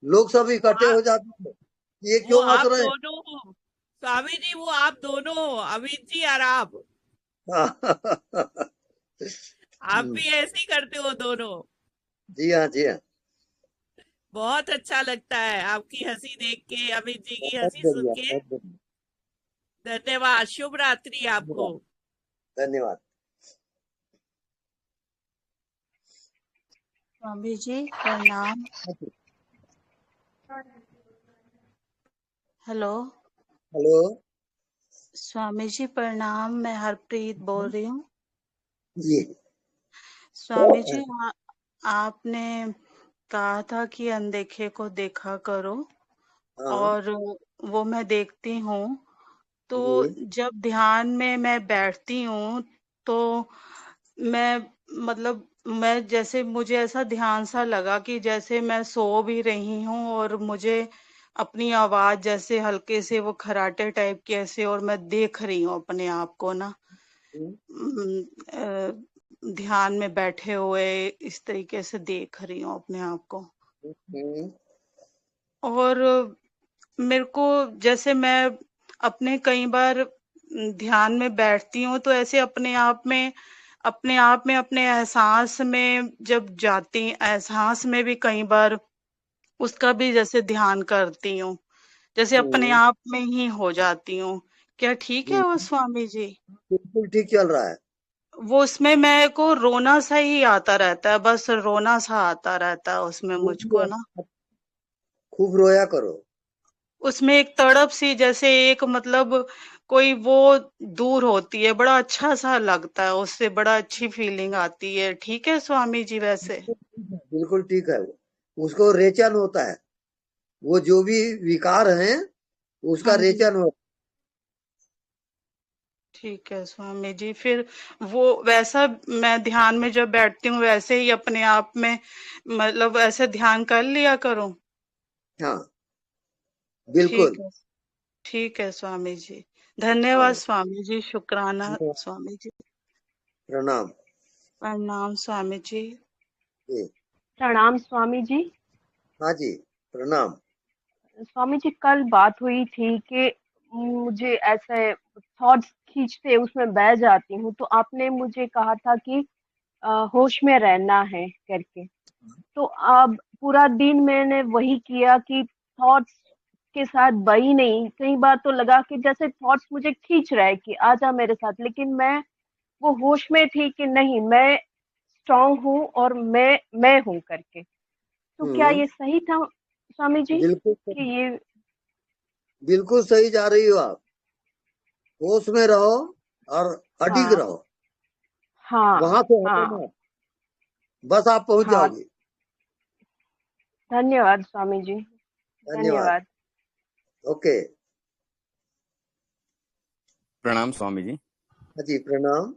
लोग सब इकट्ठे हो जाते थे, ये वो क्यों हंस आप रहे हैं। दोनों स्वामी जी, वो आप दोनों अमित जी और आप भी ऐसे ही करते हो दोनों। जी हाँ, जी हाँ। बहुत अच्छा लगता है आपकी हंसी देख के, अमित जी की बहुत हंसी सुन बढ़िया, के। बहुत बढ़िया। धन्यवाद, शुभ रात्रि आपको। धन्यवाद। स्वामी जी प्रणाम। हेलो हेलो स्वामी जी प्रणाम, मैं हरप्रीत बोल रही हूँ। जी। स्वामी जी आपने कहा था कि अनदेखे को देखा करो, और वो मैं देखती हूँ। तो जब ध्यान में मैं बैठती हूँ तो मैं जैसे मुझे ऐसा ध्यान सा लगा कि जैसे मैं सो भी रही हूँ और मुझे अपनी आवाज जैसे हल्के से वो खराटे टाइप की ऐसे, और मैं देख रही हूँ अपने आप को ना ध्यान में बैठे हुए इस तरीके से देख रही हूँ अपने आप को। और मेरे को जैसे मैं अपने कई बार ध्यान में बैठती हूँ तो ऐसे अपने आप में अपने एहसास में जब जाती, एहसास में भी कई बार उसका भी जैसे ध्यान करती हूँ, जैसे अपने आप में ही हो जाती हूँ। क्या ठीक है वो स्वामी जी? बिल्कुल ठीक चल रहा है। वो उसमें मेरे को रोना सा ही आता रहता है, बस रोना सा आता रहता है उसमें मुझको ना। खूब रोया करो। उसमें एक तड़प सी, जैसे एक कोई वो दूर होती है, बड़ा अच्छा सा लगता है, उससे बड़ा अच्छी फीलिंग आती है। ठीक है स्वामी जी? वैसे बिल्कुल ठीक है। वो उसको रेचन होता है, वो जो भी विकार हैं उसका रेचन होता है। ठीक है स्वामी जी। फिर वो वैसा मैं ध्यान में जब बैठती हूँ वैसे ही अपने आप में ऐसे ध्यान कर लिया करूं। हाँ बिल्कुल। ठीक है स्वामी जी। धन्यवाद स्वामी जी, शुक्राना स्वामी जी। प्रणाम। प्रणाम स्वामी जी। प्रणाम स्वामी जी। हाँ जी प्रणाम। स्वामी जी, कल बात हुई थी कि मुझे ऐसे थॉट्स खींचते उसमें बह जाती हूँ, तो आपने मुझे कहा था कि होश में रहना है करके। तो अब पूरा दिन मैंने वही किया कि थॉट्स के साथ बही नहीं। कई बार तो लगा कि जैसे थॉट्स मुझे खींच रहा है कि आजा मेरे साथ, लेकिन मैं वो होश में थी कि नहीं, मैं स्ट्रांग हूँ और मैं हूँ करके। तो क्या ये सही था स्वामी जी? बिल्कुल कि ये बिल्कुल सही जा रही हो आप। होश में रहो और अडिग रहो। वहां से हटो मत, बस आप पहुंच जाओगे। धन्यवाद स्वामी जी, धन्यवाद। ओके। प्रणाम स्वामी जी। जी प्रणाम।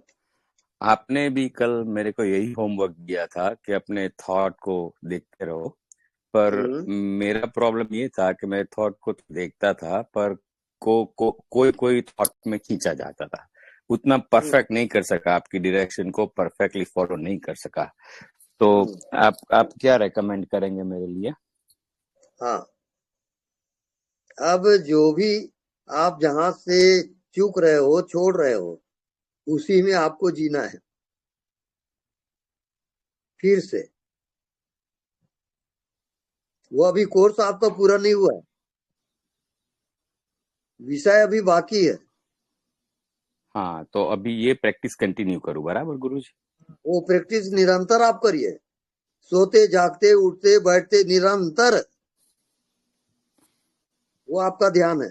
आपने भी कल मेरे को यही होमवर्क दिया था कि अपने थॉट को देखते रहो, पर मेरा प्रॉब्लम ये था कि मैं थॉट को देखता था पर कोई थॉट में खींचा जाता था। उतना परफेक्ट नहीं कर सका, आपकी डायरेक्शन को परफेक्टली फॉलो नहीं कर सका। तो आप क्या रेकमेंड करेंगे मेरे लिए? हाँ, अब जो भी आप जहां से चूक रहे हो, छोड़ रहे हो, उसी में आपको जीना है फिर से। वो अभी कोर्स आपका पूरा नहीं हुआ है, विषय अभी बाकी है। हाँ, तो अभी ये प्रैक्टिस कंटिन्यू करूं, बराबर गुरुजी? वो प्रैक्टिस निरंतर आप करिए, सोते जागते उठते बैठते निरंतर, वो आपका ध्यान है।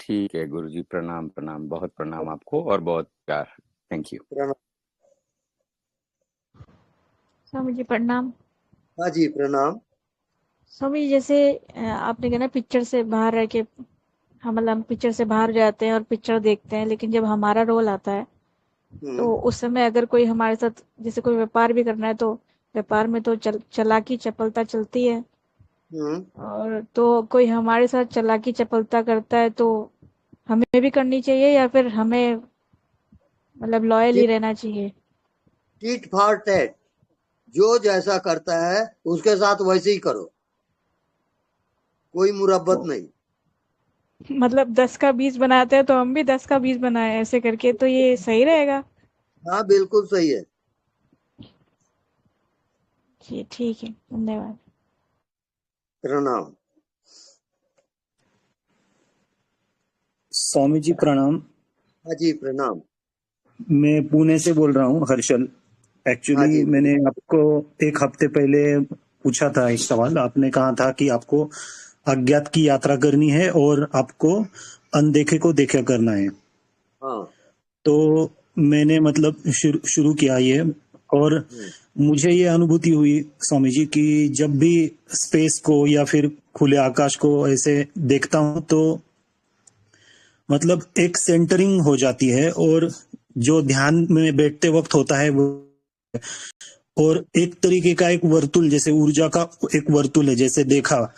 ठीक है गुरुजी, प्रणाम प्रणाम, बहुत प्रणाम आपको और बहुत प्यार। Thank you. प्रणाम। स्वामी जी प्रणाम। हाँ जी प्रणाम। स्वामी जी, जैसे आपने कहा ना पिक्चर से बाहर रह के हम पिक्चर से बाहर जाते हैं और पिक्चर देखते हैं, लेकिन जब हमारा रोल आता है तो उस समय अगर कोई हमारे साथ जैसे कोई व्यापार भी करना है तो व्यापार में तो चालाकी चपलता चलती है, और तो कोई हमारे साथ चालाकी चपलता करता है तो हमें भी करनी चाहिए या फिर हमें मतलब लॉयल ही रहना चाहिए? टिट फॉर टैट, जो जैसा करता है उसके साथ वैसे ही करो, कोई मुरब्बत नहीं। मतलब 10 का 20 बनाते हैं तो हम भी 10 का 20 बनाए, ऐसे करके तो ये सही रहेगा? हाँ बिल्कुल सही है। जी ठीक है, धन्यवाद। प्रणाम। स्वामी जी प्रणाम। हाँ जी प्रणाम। मैं पुणे से बोल रहा हूँ, हर्षल। एक्चुअली मैंने आपको एक हफ्ते पहले पूछा था एक सवाल। आपने कहा था कि आपको अज्ञात की यात्रा करनी है और आपको अनदेखे को देखा करना है। हाँ। तो मैंने मतलब शुरू किया ये, और मुझे ये अनुभूति हुई स्वामी जी कि जब भी स्पेस को या फिर खुले आकाश को ऐसे देखता हूँ तो मतलब एक सेंटरिंग हो जाती है, और जो ध्यान में बैठते वक्त होता है वो, और एक तरीके का एक वर्तुल, जैसे ऊर्जा का एक वर्तुल है जैसे देखा।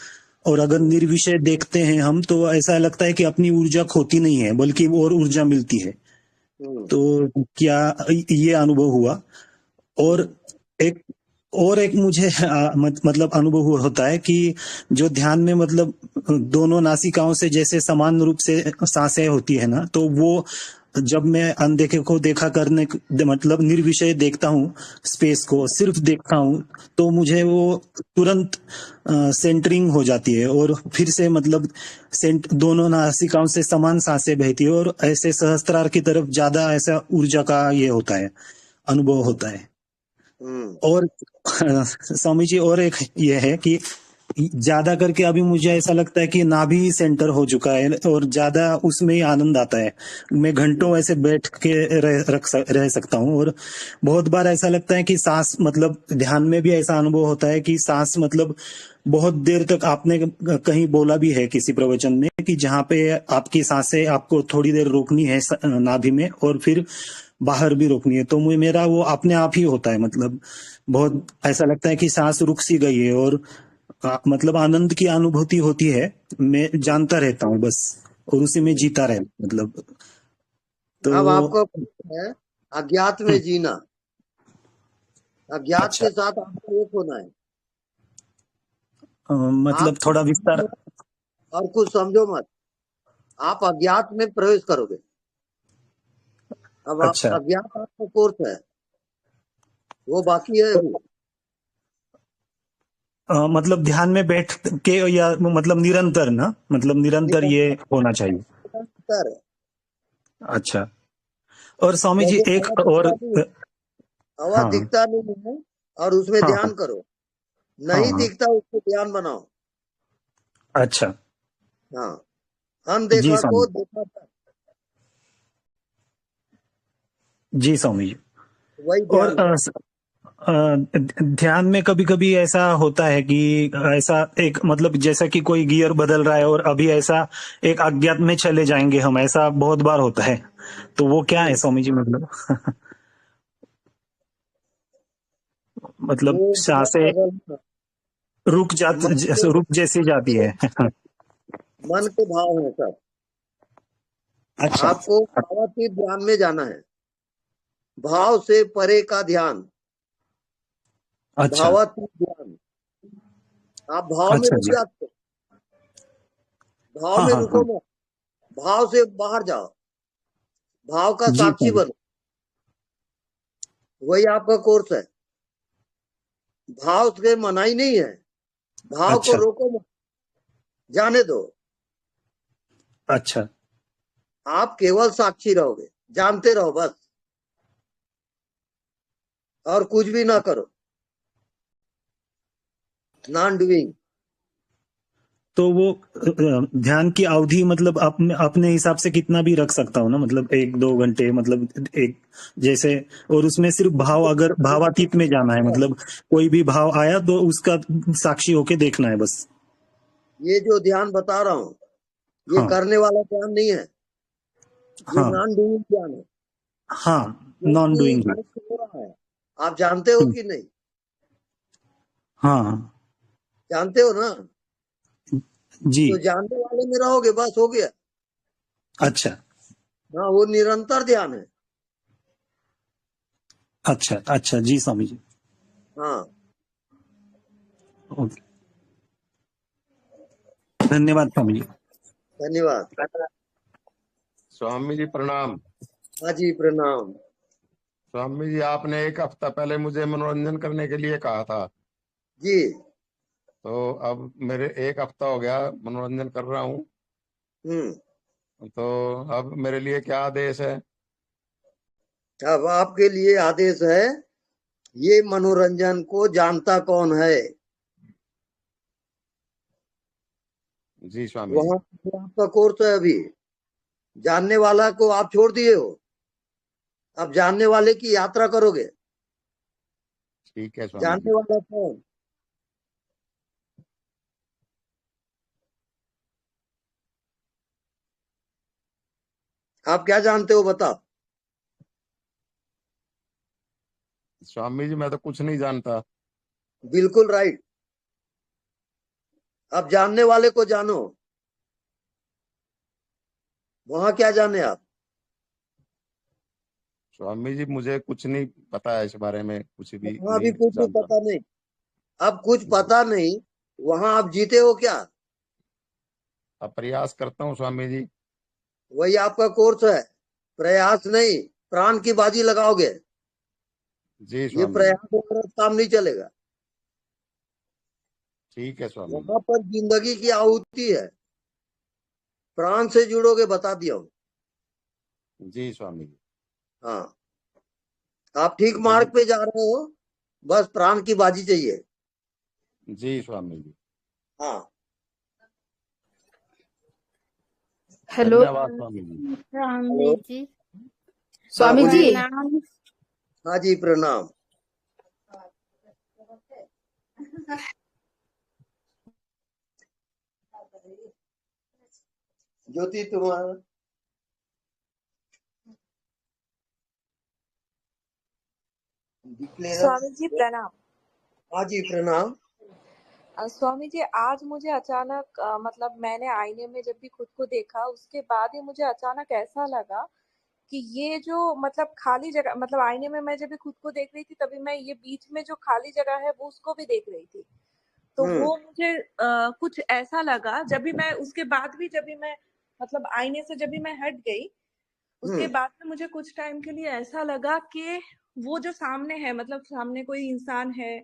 और अगर निर्विषय देखते हैं हम तो ऐसा लगता है कि अपनी ऊर्जा खोती नहीं है बल्कि और ऊर्जा मिलती है। तो क्या ये अनुभव हुआ? और एक मुझे मतलब अनुभव होता है कि जो ध्यान में मतलब दोनों नासिकाओं से जैसे समान रूप से सांसें होती है ना, तो वो जब मैं अनदेखे को देखा करने मतलब निर्विषय देखता हूँ, स्पेस को सिर्फ देखता हूँ, तो मुझे वो तुरंत सेंटरिंग हो जाती है और फिर से मतलब दोनों नासिकाओं से समान सांसें बहती है और ऐसे सहस्त्रार की तरफ ज्यादा ऐसा ऊर्जा का ये होता है, अनुभव होता है। और स्वामी जी और एक ये है कि ज्यादा करके अभी मुझे ऐसा लगता है कि नाभि सेंटर हो चुका है और ज्यादा उसमें ही आनंद आता है। मैं घंटों ऐसे बैठ के रह सकता हूँ, और बहुत बार ऐसा लगता है कि सांस मतलब ध्यान में भी ऐसा अनुभव होता है कि सांस मतलब बहुत देर तक, आपने कहीं बोला भी है किसी प्रवचन में कि जहाँ पे आपकी सांसें आपको थोड़ी देर रोकनी है नाभि में और फिर बाहर भी रोकनी है, तो मेरा वो अपने आप ही होता है। मतलब बहुत ऐसा लगता है कि सांस रुक सी गई है और मतलब आनंद की अनुभूति होती है। मैं जानता रहता हूँ बस, और उसी में जीता रहे मतलब। तो अब आपको है अज्ञात में जीना, अज्ञात के साथ आपको एक होना है। मतलब थोड़ा विस्तार और कुछ समझो मत, आप अज्ञात में प्रवेश करोगे। अब अज्ञात आपका कोर्स है, वो बाकी है अभी। मतलब ध्यान में बैठ के या मतलब निरंतर ना, मतलब निरंतर ये होना चाहिए। निरंतर। अच्छा। और स्वामी जी एक और हवा दिखता नहीं है और उसमें ध्यान करो, नहीं दिखता उसको ध्यान बनाओ। अच्छा। हाँ, अनदेखा को देखा। जी स्वामी जी। वही और ध्यान में कभी कभी ऐसा होता है कि ऐसा एक मतलब जैसा कि कोई गियर बदल रहा है और अभी ऐसा एक अज्ञात में चले जाएंगे हम, ऐसा बहुत बार होता है। तो वो क्या है स्वामी जी? मतलब मतलब सांसें रुक जैसी जाती है। मन के भाव है सब। अच्छा आपको भावातीत ध्यान में जाना है, भाव से परे का ध्यान, अच्छा भावातीत ध्यान। आप भाव में अच्छा रुक जी जाते हो, भाव हाँ में हाँ रुको हाँ मत, भाव से बाहर जाओ, भाव का जी साक्षी स्वामी बनो, वही आपका कोर्स है। भाव से मनाही नहीं है, भाव को अच्छा रोको मत, जाने दो। अच्छा आप केवल साक्षी रहोगे, जानते रहो बस, और कुछ भी ना करो, नॉन डूइंग। तो वो ध्यान की अवधि मतलब अपने हिसाब से कितना भी रख सकता हूँ ना, मतलब 1-2 घंटे, मतलब एक जैसे, और उसमें सिर्फ भाव, अगर भावातीत में जाना है, मतलब कोई भी भाव आया तो उसका साक्षी होके देखना है बस। ये जो ध्यान बता रहा हूँ, ये हाँ करने वाला ध्यान नहीं है, ये हाँ नॉन डूइंग ध्यान है, हाँ नॉन क्योंकि डूइंग ही। मुक्त हो रहा है। आप जानते हो कि नहीं? हाँ हाँ जानते हो ना? जी तो जानने वाले में रहोगे, बस हो गया। अच्छा हाँ, वो निरंतर ध्यान है। अच्छा अच्छा जी स्वामी जी हाँ, ओके, धन्यवाद स्वामी जी। धन्यवाद। स्वामी जी प्रणाम। हाँ जी प्रणाम। स्वामी जी, आपने एक हफ्ता पहले मुझे मनोरंजन करने के लिए कहा था जी। तो अब मेरे 1 हफ्ता हो गया मनोरंजन कर रहा हूँ, तो अब मेरे लिए क्या आदेश है? अब आपके लिए आदेश है, ये मनोरंजन को जानता कौन है? जी स्वामी जी। वहां आपका कोर्स है अभी, जानने वाला को आप छोड़ दिए हो, अब जानने वाले की यात्रा करोगे। ठीक है स्वामी जानने जी। वाला कौन? आप क्या जानते हो बताओ? स्वामी जी मैं तो कुछ नहीं जानता। बिल्कुल राइट। अब जानने वाले को जानो, वहां क्या जाने आप? स्वामी जी मुझे कुछ नहीं पता है इस बारे में, कुछ भी वहां भी नहीं कुछ भी जानता। पता नहीं। अब कुछ पता नहीं, वहां आप जीते हो क्या? अब प्रयास करता हूँ स्वामी जी। वही आपका कोर्स है, प्रयास नहीं, प्राण की बाजी लगाओगे। जी ये स्वामी जी। प्रयास वगैरह काम नहीं चलेगा। ठीक है स्वामी जी। वहां पर जिंदगी की आहुति है, प्राण से जुड़ोगे, बता दिया हूं। जी स्वामी जी। हाँ, आप ठीक मार्ग पे जा रहे हो, बस प्राण की बाजी चाहिए। जी स्वामी जी। हाँ, हेलो धन्यवाद स्वामी जी। हेलो। जी। स्वामी हाँ, जी बोलिए। प्रणाम। हाँ जी प्रणाम। ज्योति तुम्हारा स्वामी जी प्रणाम। हाँ जी प्रणाम। स्वामी जी आज मुझे अचानक मतलब मैंने आईने में जब भी खुद को देखा उसके बाद ही मुझे अचानक ऐसा लगा कि ये जो मतलब खाली जगह, मतलब आईने में मैं जब भी खुद को देख रही थी तभी मैं ये बीच में जो खाली जगह है वो उसको भी देख रही थी। तो वो मुझे कुछ ऐसा लगा, जब भी मैं उसके बाद भी जब भी मैं मतलब आईने से जब भी मैं हट गई उसके बाद में मुझे कुछ टाइम के लिए ऐसा लगा कि वो जो सामने है, मतलब सामने कोई इंसान है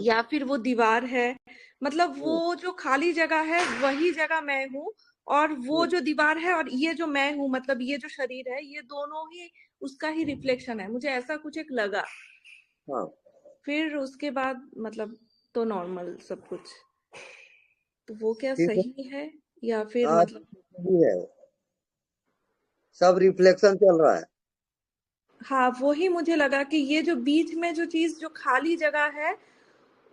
या फिर वो दीवार है, मतलब वो जो खाली जगह है वही जगह मैं हूँ, और वो जो दीवार है और ये जो मैं हूँ, मतलब ये जो शरीर है, ये दोनों ही उसका ही रिफ्लेक्शन है। मुझे ऐसा कुछ एक लगा। हाँ। फिर उसके बाद मतलब तो नॉर्मल सब कुछ। तो वो क्या ठीक है। सही है या फिर आज मतलब सही है, सब रिफ्लेक्शन चल रहा है। हाँ, वही मुझे लगा कि ये जो बीच में जो चीज जो खाली जगह है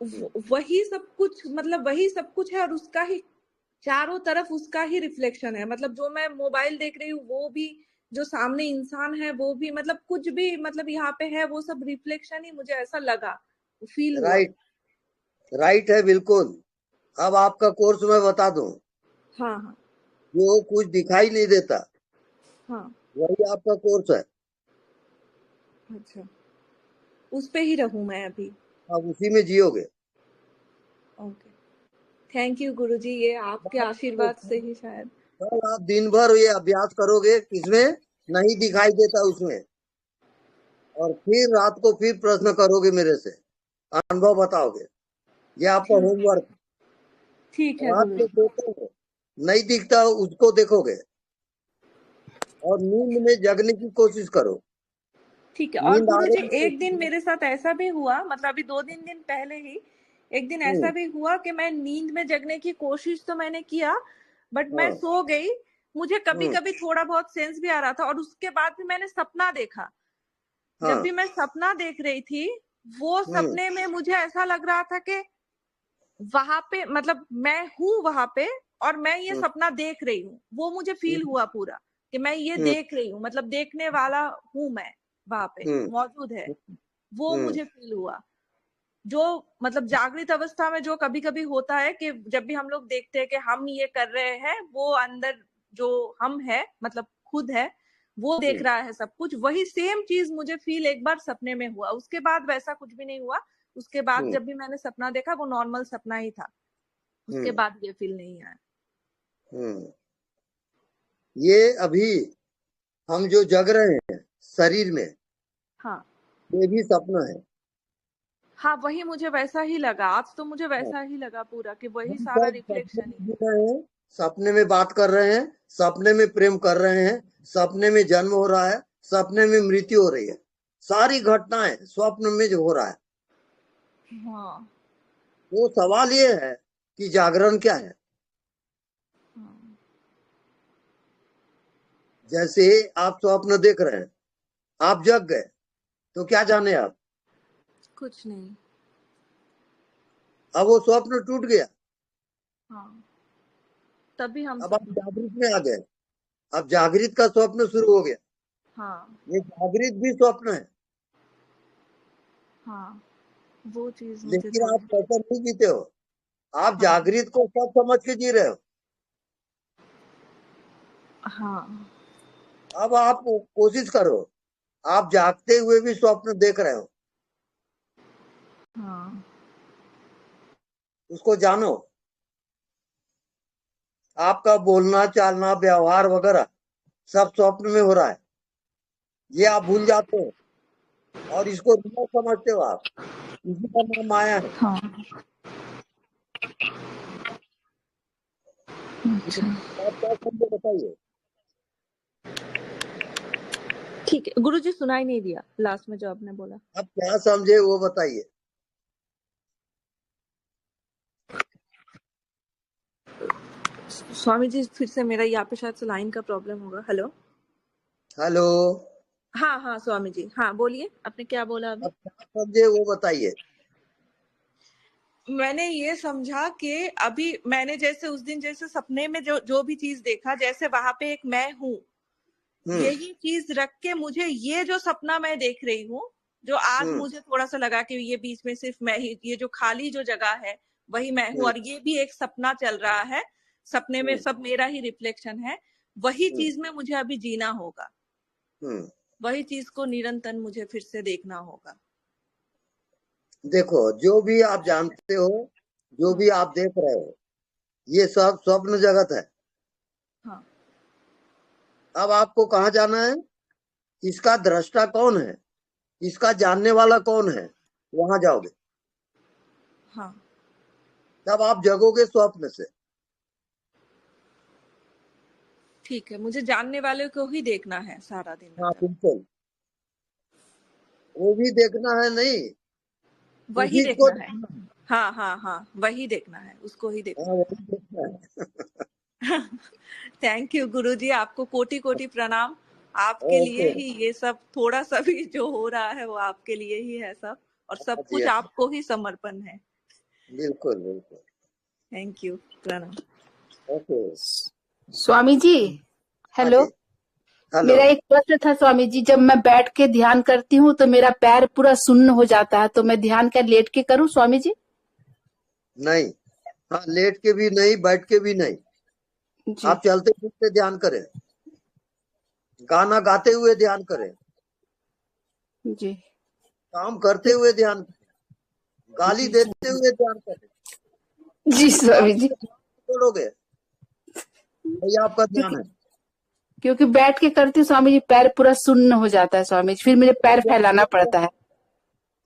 वही सब कुछ, मतलब वही सब कुछ है, और उसका ही चारों तरफ उसका ही रिफ्लेक्शन है। मतलब जो मैं मोबाइल देख रही हूँ वो भी, जो सामने इंसान है वो भी, मतलब कुछ भी मतलब यहाँ पे है वो सब रिफ्लेक्शन ही, मुझे ऐसा लगा, फील हुआ। राइट, राइट है बिल्कुल। अब आपका कोर्स मैं बता दूं, हाँ हाँ जो कुछ दिखाई नहीं देता हाँ वही आपका कोर्स है। अच्छा, उस पे ही रहूं मैं अभी। आप उसी में जियोगे। ओके, थैंक यू गुरुजी, ये आपके आशीर्वाद से ही शायद। कल आप दिन भर ये अभ्यास करोगे, किसमें नहीं दिखाई देता उसमें, और फिर रात को फिर प्रश्न करोगे मेरे से, अनुभव बताओगे। ये आपका होमवर्क। ठीक है रात को देखोगे, नहीं दिखता उसको देखोगे, और नींद में जगने की कोशिश करो। ठीक है। और गुरुजी एक दिन मेरे साथ ऐसा भी हुआ, मतलब अभी 2-3 दिन पहले ही एक दिन ऐसा भी हुआ कि मैं नींद में जगने की कोशिश तो मैंने किया, बट मैं सो गई। मुझे कभी कभी थोड़ा बहुत सेंस भी आ रहा था, और उसके बाद भी मैंने सपना देखा। जब भी मैं सपना देख रही थी, वो सपने में मुझे ऐसा लग रहा था कि वहां पे, मतलब मैं हूँ वहां पे और मैं ये सपना देख रही हूँ। वो मुझे फील हुआ पूरा कि मैं ये देख रही हूँ, मतलब देखने वाला हूँ मैं, वहां पे मौजूद है। वो मुझे फील हुआ। जो मतलब जागृत अवस्था में जो कभी कभी होता है कि जब भी हम लोग देखते हैं कि हम ये कर रहे हैं, वो अंदर जो हम है, मतलब खुद है, वो देख रहा है सब कुछ। वही सेम चीज मुझे फील एक बार सपने में हुआ। उसके बाद वैसा कुछ भी नहीं हुआ। उसके बाद जब भी मैंने सपना देखा, वो नॉर्मल सपना ही था। उसके बाद ये फील नहीं आया। ये अभी हम जो जग रहे हैं शरीर में, हाँ, ये भी सपना है। हाँ, वही मुझे वैसा ही लगा। आज तो मुझे वैसा ही लगा पूरा कि वही सारा रिफ्लेक्शन ही। सपने में बात कर रहे हैं, सपने में प्रेम कर रहे हैं, सपने में जन्म हो रहा है, सपने में मृत्यु हो रही है। सारी घटनाएं स्वप्न में जो हो रहा है। हाँ। वो सवाल ये है कि जागरण क्या है। जैसे आप स्वप्न देख रहे हैं, आप जग गए, तो क्या जाने आप? कुछ नहीं। अब वो स्वप्न टूट गया। हाँ, तभी हम अब आप जागृत में आ गए। अब जागृत का स्वप्न शुरू हो गया। हाँ, ये जागृत भी स्वप्न है। हाँ, वो चीज लेकिन आप स्वप्न नहीं जीते हो, आप जागृत को सब समझ के जी रहे हो। हाँ। अब आप कोशिश करो, आप जागते हुए भी स्वप्न देख रहे हो। हाँ। उसको जानो। आपका बोलना, चालना, व्यवहार वगैरह सब स्वप्न में हो रहा है। ये आप भूल जाते हो और इसको रियल समझते हो आप। इसी का नाम माया है। हाँ। आप क्या समझे बताइए। ठीक है गुरुजी, सुनाई नहीं दिया लास्ट में जो आपने बोला। आप क्या समझे वो बताइए। स्वामी जी, फिर से मेरा यहाँ पे शायद से लाइन का प्रॉब्लम होगा। Hello hello. हाँ हाँ स्वामी जी, हाँ बोलिए, आपने क्या बोला अभी? आप क्या समझे वो बताइए। मैंने ये समझा कि अभी मैंने जैसे उस दिन जैसे सपने में जो भी चीज देखा, जैसे वहां पे एक मैं हूँ, यही चीज रख के मुझे ये जो सपना मैं देख रही हूँ, जो आज मुझे थोड़ा सा लगा कि ये बीच में सिर्फ मैं ही, ये जो खाली जो जगह है वही मैं हूँ, और ये भी एक सपना चल रहा है। सपने में सब मेरा ही रिफ्लेक्शन है। वही चीज में मुझे अभी जीना होगा। वही चीज को निरंतर मुझे फिर से देखना होगा। देखो, जो भी आप जानते हो, जो भी आप देख रहे हो, ये सब स्वप्न जगत है। हाँ। अब आपको कहाँ जाना है? इसका दृष्टा कौन है, इसका जानने वाला कौन है, वहां जाओगे। हाँ। तब आप जगोगे स्वप्न से। ठीक है, मुझे जानने वाले को ही देखना है सारा दिन। हाँ बिल्कुल, वो भी देखना है नहीं, वही देखना है। हाँ हाँ हाँ, वही देखना है, उसको ही देखना है। थैंक यू गुरुजी, आपको कोटि कोटि प्रणाम। आपके लिए ही ये सब, थोड़ा सा भी जो हो रहा है वो आपके लिए ही है सब, और सब कुछ आपको ही समर्पण है। बिल्कुल बिल्कुल। थैंक यू, प्रणाम। Okay Swami ji, hello. मेरा एक प्रश्न था स्वामी जी, जब मैं बैठ के ध्यान करती हूँ तो मेरा पैर पूरा सुन्न हो जाता है, तो मैं ध्यान क्या लेट के करूँ स्वामी जी? नहीं, हाँ, लेट के भी नहीं, बैठ के भी नहीं। आप चलते फिरते ध्यान करें। गाना गाते हुए ध्यान करें, जी काम करते हुए ध्यान करें, गाली देते हुए ध्यान करें। जी स्वामी जी, छोड़ोगे भैया आपका ध्यान है। क्योंकि बैठ के करती हूँ स्वामी जी, पैर पूरा सुन्न हो जाता है स्वामी जी, फिर मुझे पैर फैलाना पड़ता है।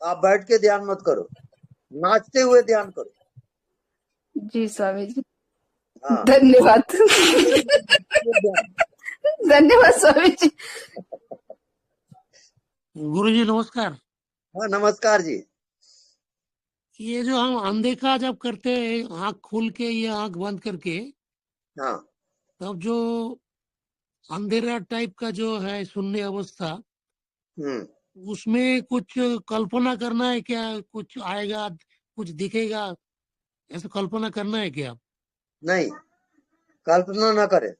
आप बैठ के ध्यान मत करो, नाचते हुए ध्यान करो। जी स्वामी जी, हाँ। धन्यवाद धन्यवाद स्वामी जी। गुरु जी नमस्कार। हाँ नमस्कार जी। ये जो हम अनदेखा जब करते हैं आंख खोल के या आंख बंद करके, हाँ, तब जो अंधेरा टाइप का जो है शून्य अवस्था, उसमें कुछ कल्पना करना है क्या? कुछ आएगा, कुछ दिखेगा, ऐसा कल्पना करना है क्या? नहीं, कल्पना ना करें,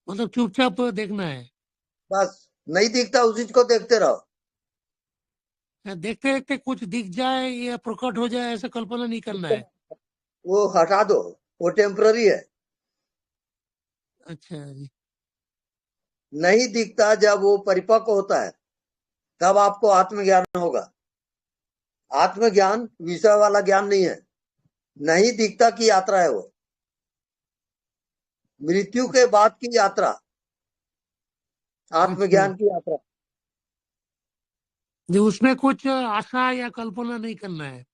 मतलब चुपचाप देखना है। बस नहीं दिखता उसी को देखते रहो। देखते देखते कुछ दिख जाए या प्रकट हो जाए ऐसा कल्पना नहीं करना है। वो हटा दो, वो टेम्पररी है। अच्छा जी। नहीं दिखता, जब वो परिपक्व होता है तब आपको आत्मज्ञान होगा। आत्मज्ञान विषय वाला ज्ञान नहीं है, नहीं दिखता की यात्रा है वो, मृत्यु के बाद की यात्रा, आत्मज्ञान की यात्रा। जो उसमें कुछ आशा या कल्पना नहीं करना है।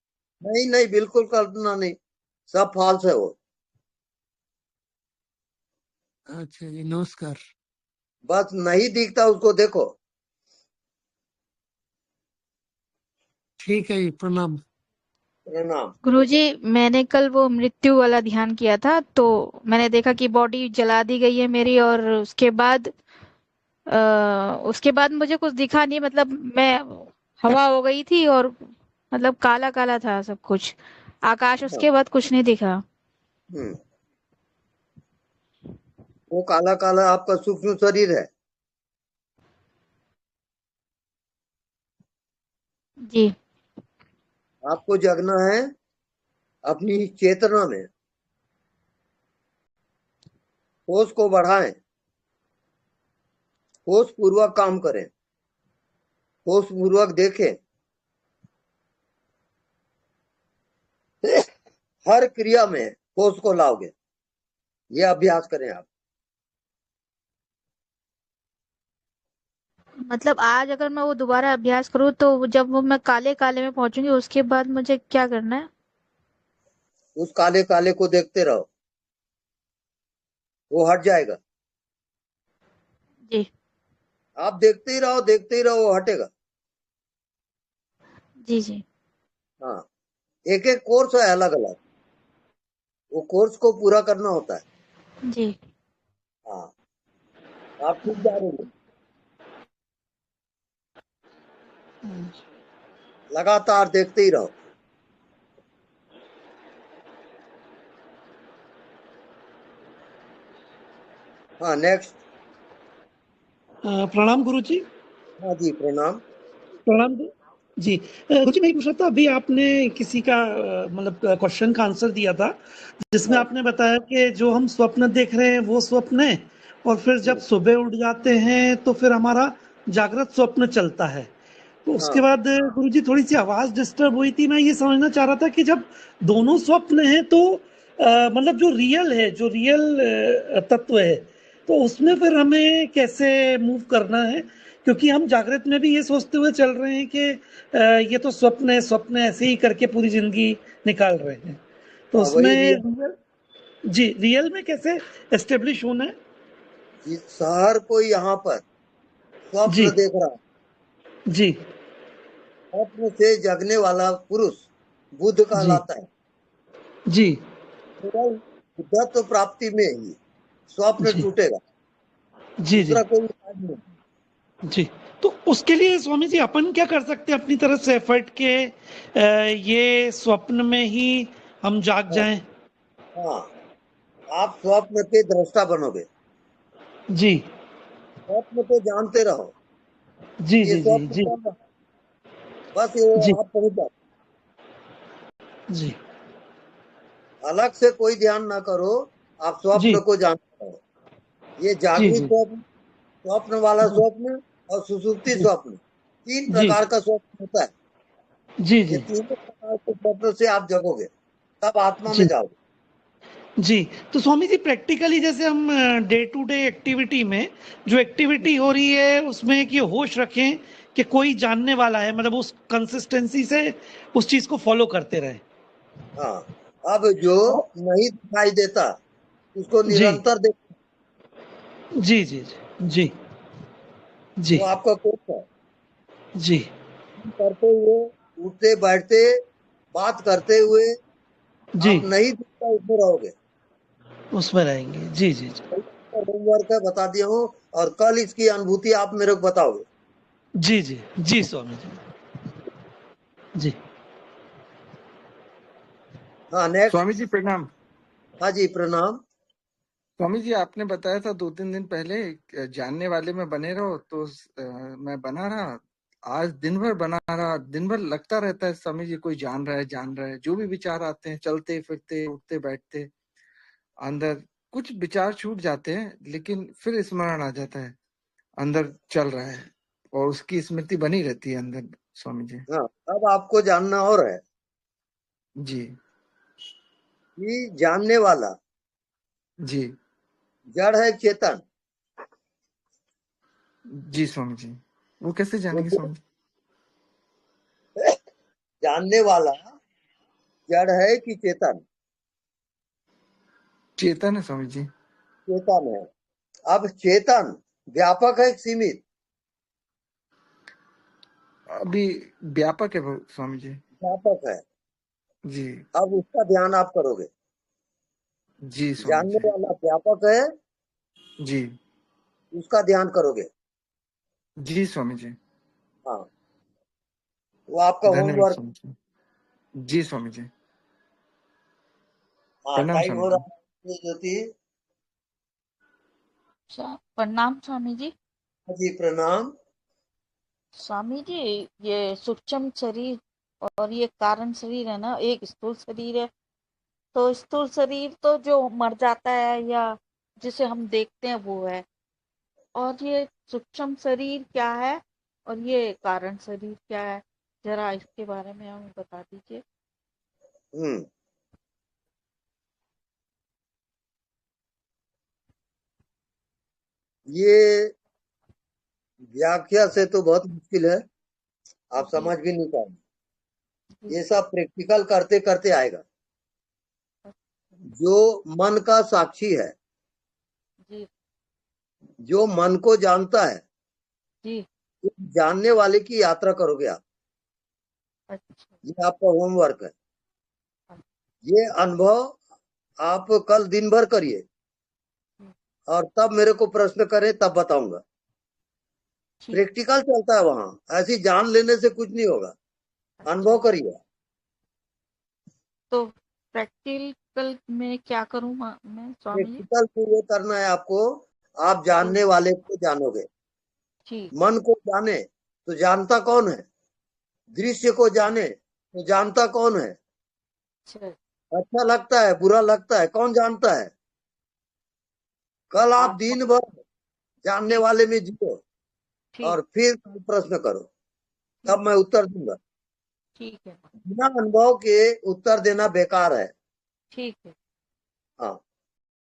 नहीं नहीं, बिल्कुल कल्पना नहीं, सब फॉल्स है वो। अच्छा जी नमस्कार। बस नहीं दिखता उसको देखो। ठीक है जी, प्रणाम। प्रणाम। गुरुजी, मैंने कल वो मृत्यु वाला ध्यान किया था, तो मैंने देखा कि बॉडी जला दी गई है मेरी, और उसके बाद मुझे कुछ दिखा नहीं, मतलब मैं हवा हो गई थी और मतलब काला काला था सब कुछ, आकाश, उसके बाद कुछ नहीं दिखा। वो काला काला आपका सूक्ष्म शरीर है। जी। आपको जगना है अपनी चेतना में, होश को बढ़ाएं, होश पूर्वक काम करें, होश पूर्वक देखें, हर क्रिया में होश को लाओगे, ये अभ्यास करें आप। मतलब आज अगर मैं वो दोबारा अभ्यास करूँ तो जब वो मैं काले काले में पहुंचूंगी उसके बाद मुझे क्या करना है? उस काले काले को देखते रहो, वो हट जाएगा। जी। आप देखते ही रहो, देखते ही रहो, वो हटेगा। जी जी। हाँ, एक एक कोर्स है अलग अलग, वो कोर्स को पूरा करना होता है। जी। हाँ, आप ठीक जा रहे हो, लगातार देखते ही रहो। हाँ नेक्स्ट। प्रणाम गुरुजी। हाँ जी प्रणाम। प्रणाम जी। गुरुजी मैं पूछ रहा था, अभी आपने किसी का मतलब क्वेश्चन का आंसर दिया था जिसमें आपने बताया कि जो हम स्वप्न देख रहे हैं वो स्वप्न है, और फिर जब सुबह उठ जाते हैं तो फिर हमारा जागृत स्वप्न चलता है। तो उसके बाद गुरुजी थोड़ी सी आवाज डिस्टर्ब हुई थी, मैं ये समझना चाह रहा था कि जब दोनों स्वप्न हैं तो मतलब जो रियल है, जो रियल तत्व है, तो उसमें फिर हमें कैसे मूव करना है? क्योंकि हम जागृत में भी ये सोचते हुए चल रहे हैं कि ये तो स्वप्न है, स्वप्न ऐसे ही करके पूरी जिंदगी निकाल रहे हैं, तो उसमें जी रियल में कैसे एस्टेब्लिश होना है? हर कोई यहाँ पर स्वप्न देख रहा है। जी। स्वप्न से जगने वाला पुरुष बुद्ध कहलाता है। जी। बुद्धत्व प्राप्ति में ही स्वप्न टूटेगा। जी जी। कोई नहीं। जी, तो उसके लिए स्वामी जी अपन क्या कर सकते हैं अपनी तरफ से एफर्ट के ये स्वप्न में ही हम जाग जाएं? हाँ, आप स्वप्न के दृष्टा बनोगे। जी। स्वप्न को जानते रहो। जी जी जी जी। बस ये आप पहुंच जाओ। जी। अलग से कोई ध्यान ना करो, आप स्वप्न को जानते रहो। ये जी जागृत जी स्वप्न, स्वप्न वाला स्वप्न और सुसुप्ति जी स्वप्न, 3 जी प्रकार का स्वप्न होता है। जी ये जी तीनों प्रकार के स्वप्नों से आप जगोगे, तब आत्मा में जी जाओगे। जी। तो स्वामी जी प्रैक्टिकली जैसे हम डे टू डे एक्टिविटी में जो एक्टिविटी हो रही है उसमें कि होश रखें कि कोई जानने वाला है, मतलब उस कंसिस्टेंसी से उस चीज को फॉलो करते रहे। हाँ, अब जो नहीं दिखाई देता उसको जी निरंतर देख, जी जी जी जी वो आपका कोर्स है। जी करते हुए, उठते बैठते, बात करते हुए, जी आप नहीं दिखता उसमें रहोगे। उसमें रहेंगे। जी जी जी होमवर्क है, बता दिया हूँ, और कल इसकी अनुभूति आप मेरे को बताओगे। जी जी जी स्वामी जी जी। हाँ, नेक्स्ट। स्वामी जी प्रणाम। हाँ जी प्रणाम। स्वामी जी आपने बताया था 2-3 दिन पहले जानने वाले में बने रहो, तो मैं बना रहा। आज दिन भर बना रहा, दिन भर लगता रहता है स्वामी जी कोई जान रहा है, जो भी विचार आते हैं, चलते फिरते उठते बैठते, अंदर कुछ विचार छूट जाते हैं लेकिन फिर स्मरण आ जाता है, अंदर चल रहा है और उसकी स्मृति बनी रहती है अंदर स्वामी जी। हाँ, अब आपको जानना और है जी कि जानने वाला जी जड़ है चेतन। जी स्वामी जी, वो कैसे जानेंगे स्वामी जी? जानने वाला जड़ है कि चेतन? चेतन है स्वामी जी। चेतन है। अब चेतन व्यापक है सीमित? अभी व्यापक है स्वामी जी। व्यापक है जी अब उसका ध्यान आप करोगे। जी स्वामी जानने जी। वाला व्यापक है, जी उसका ध्यान करोगे। जी स्वामी जी। हाँ, वो आपका धन्यवाद होमवर्क। स्वामी जी। जी स्वामी जी। हाँ, प्रणाम टाइम हो स्वामी जी। रहा है ज्योति। प्रणाम स्वामी जी। जी प्रणाम। स्वामी जी ये सूक्ष्म शरीर और ये कारण शरीर है ना, एक स्थूल शरीर है, तो स्थूल शरीर तो जो मर जाता है या जिसे हम देखते हैं वो है, और ये सूक्ष्म शरीर क्या है और ये कारण शरीर क्या है, जरा इसके बारे में हमें बता दीजिए। ये व्याख्या से तो बहुत मुश्किल है, आप समझ भी नहीं पाएंगे। ये सब प्रैक्टिकल करते करते आएगा। जो मन का साक्षी है, जी जो मन को जानता है, जी जानने वाले की यात्रा करोगे आप। अच्छा ये आपका होमवर्क है। ये अनुभव आप कल दिन भर करिए और तब मेरे को प्रश्न करें, तब बताऊंगा। प्रैक्टिकल चलता है वहां, ऐसी जान लेने से कुछ नहीं होगा। अनुभव करिए। तो प्रैक्टिकल में क्या करूं मैं स्वामी जी? प्रैक्टिकल में ये करना है आपको, आप जानने वाले को जानोगे। मन को जाने तो जानता कौन है, दृश्य को जाने तो जानता कौन है, अच्छा लगता है बुरा लगता है कौन जानता है। कल आप दिन भर जानने वाले में जियो और फिर प्रश्न करो, तब मैं उत्तर दूंगा। ठीक है। बिना अनुभव के उत्तर देना बेकार है। ठीक है। हाँ,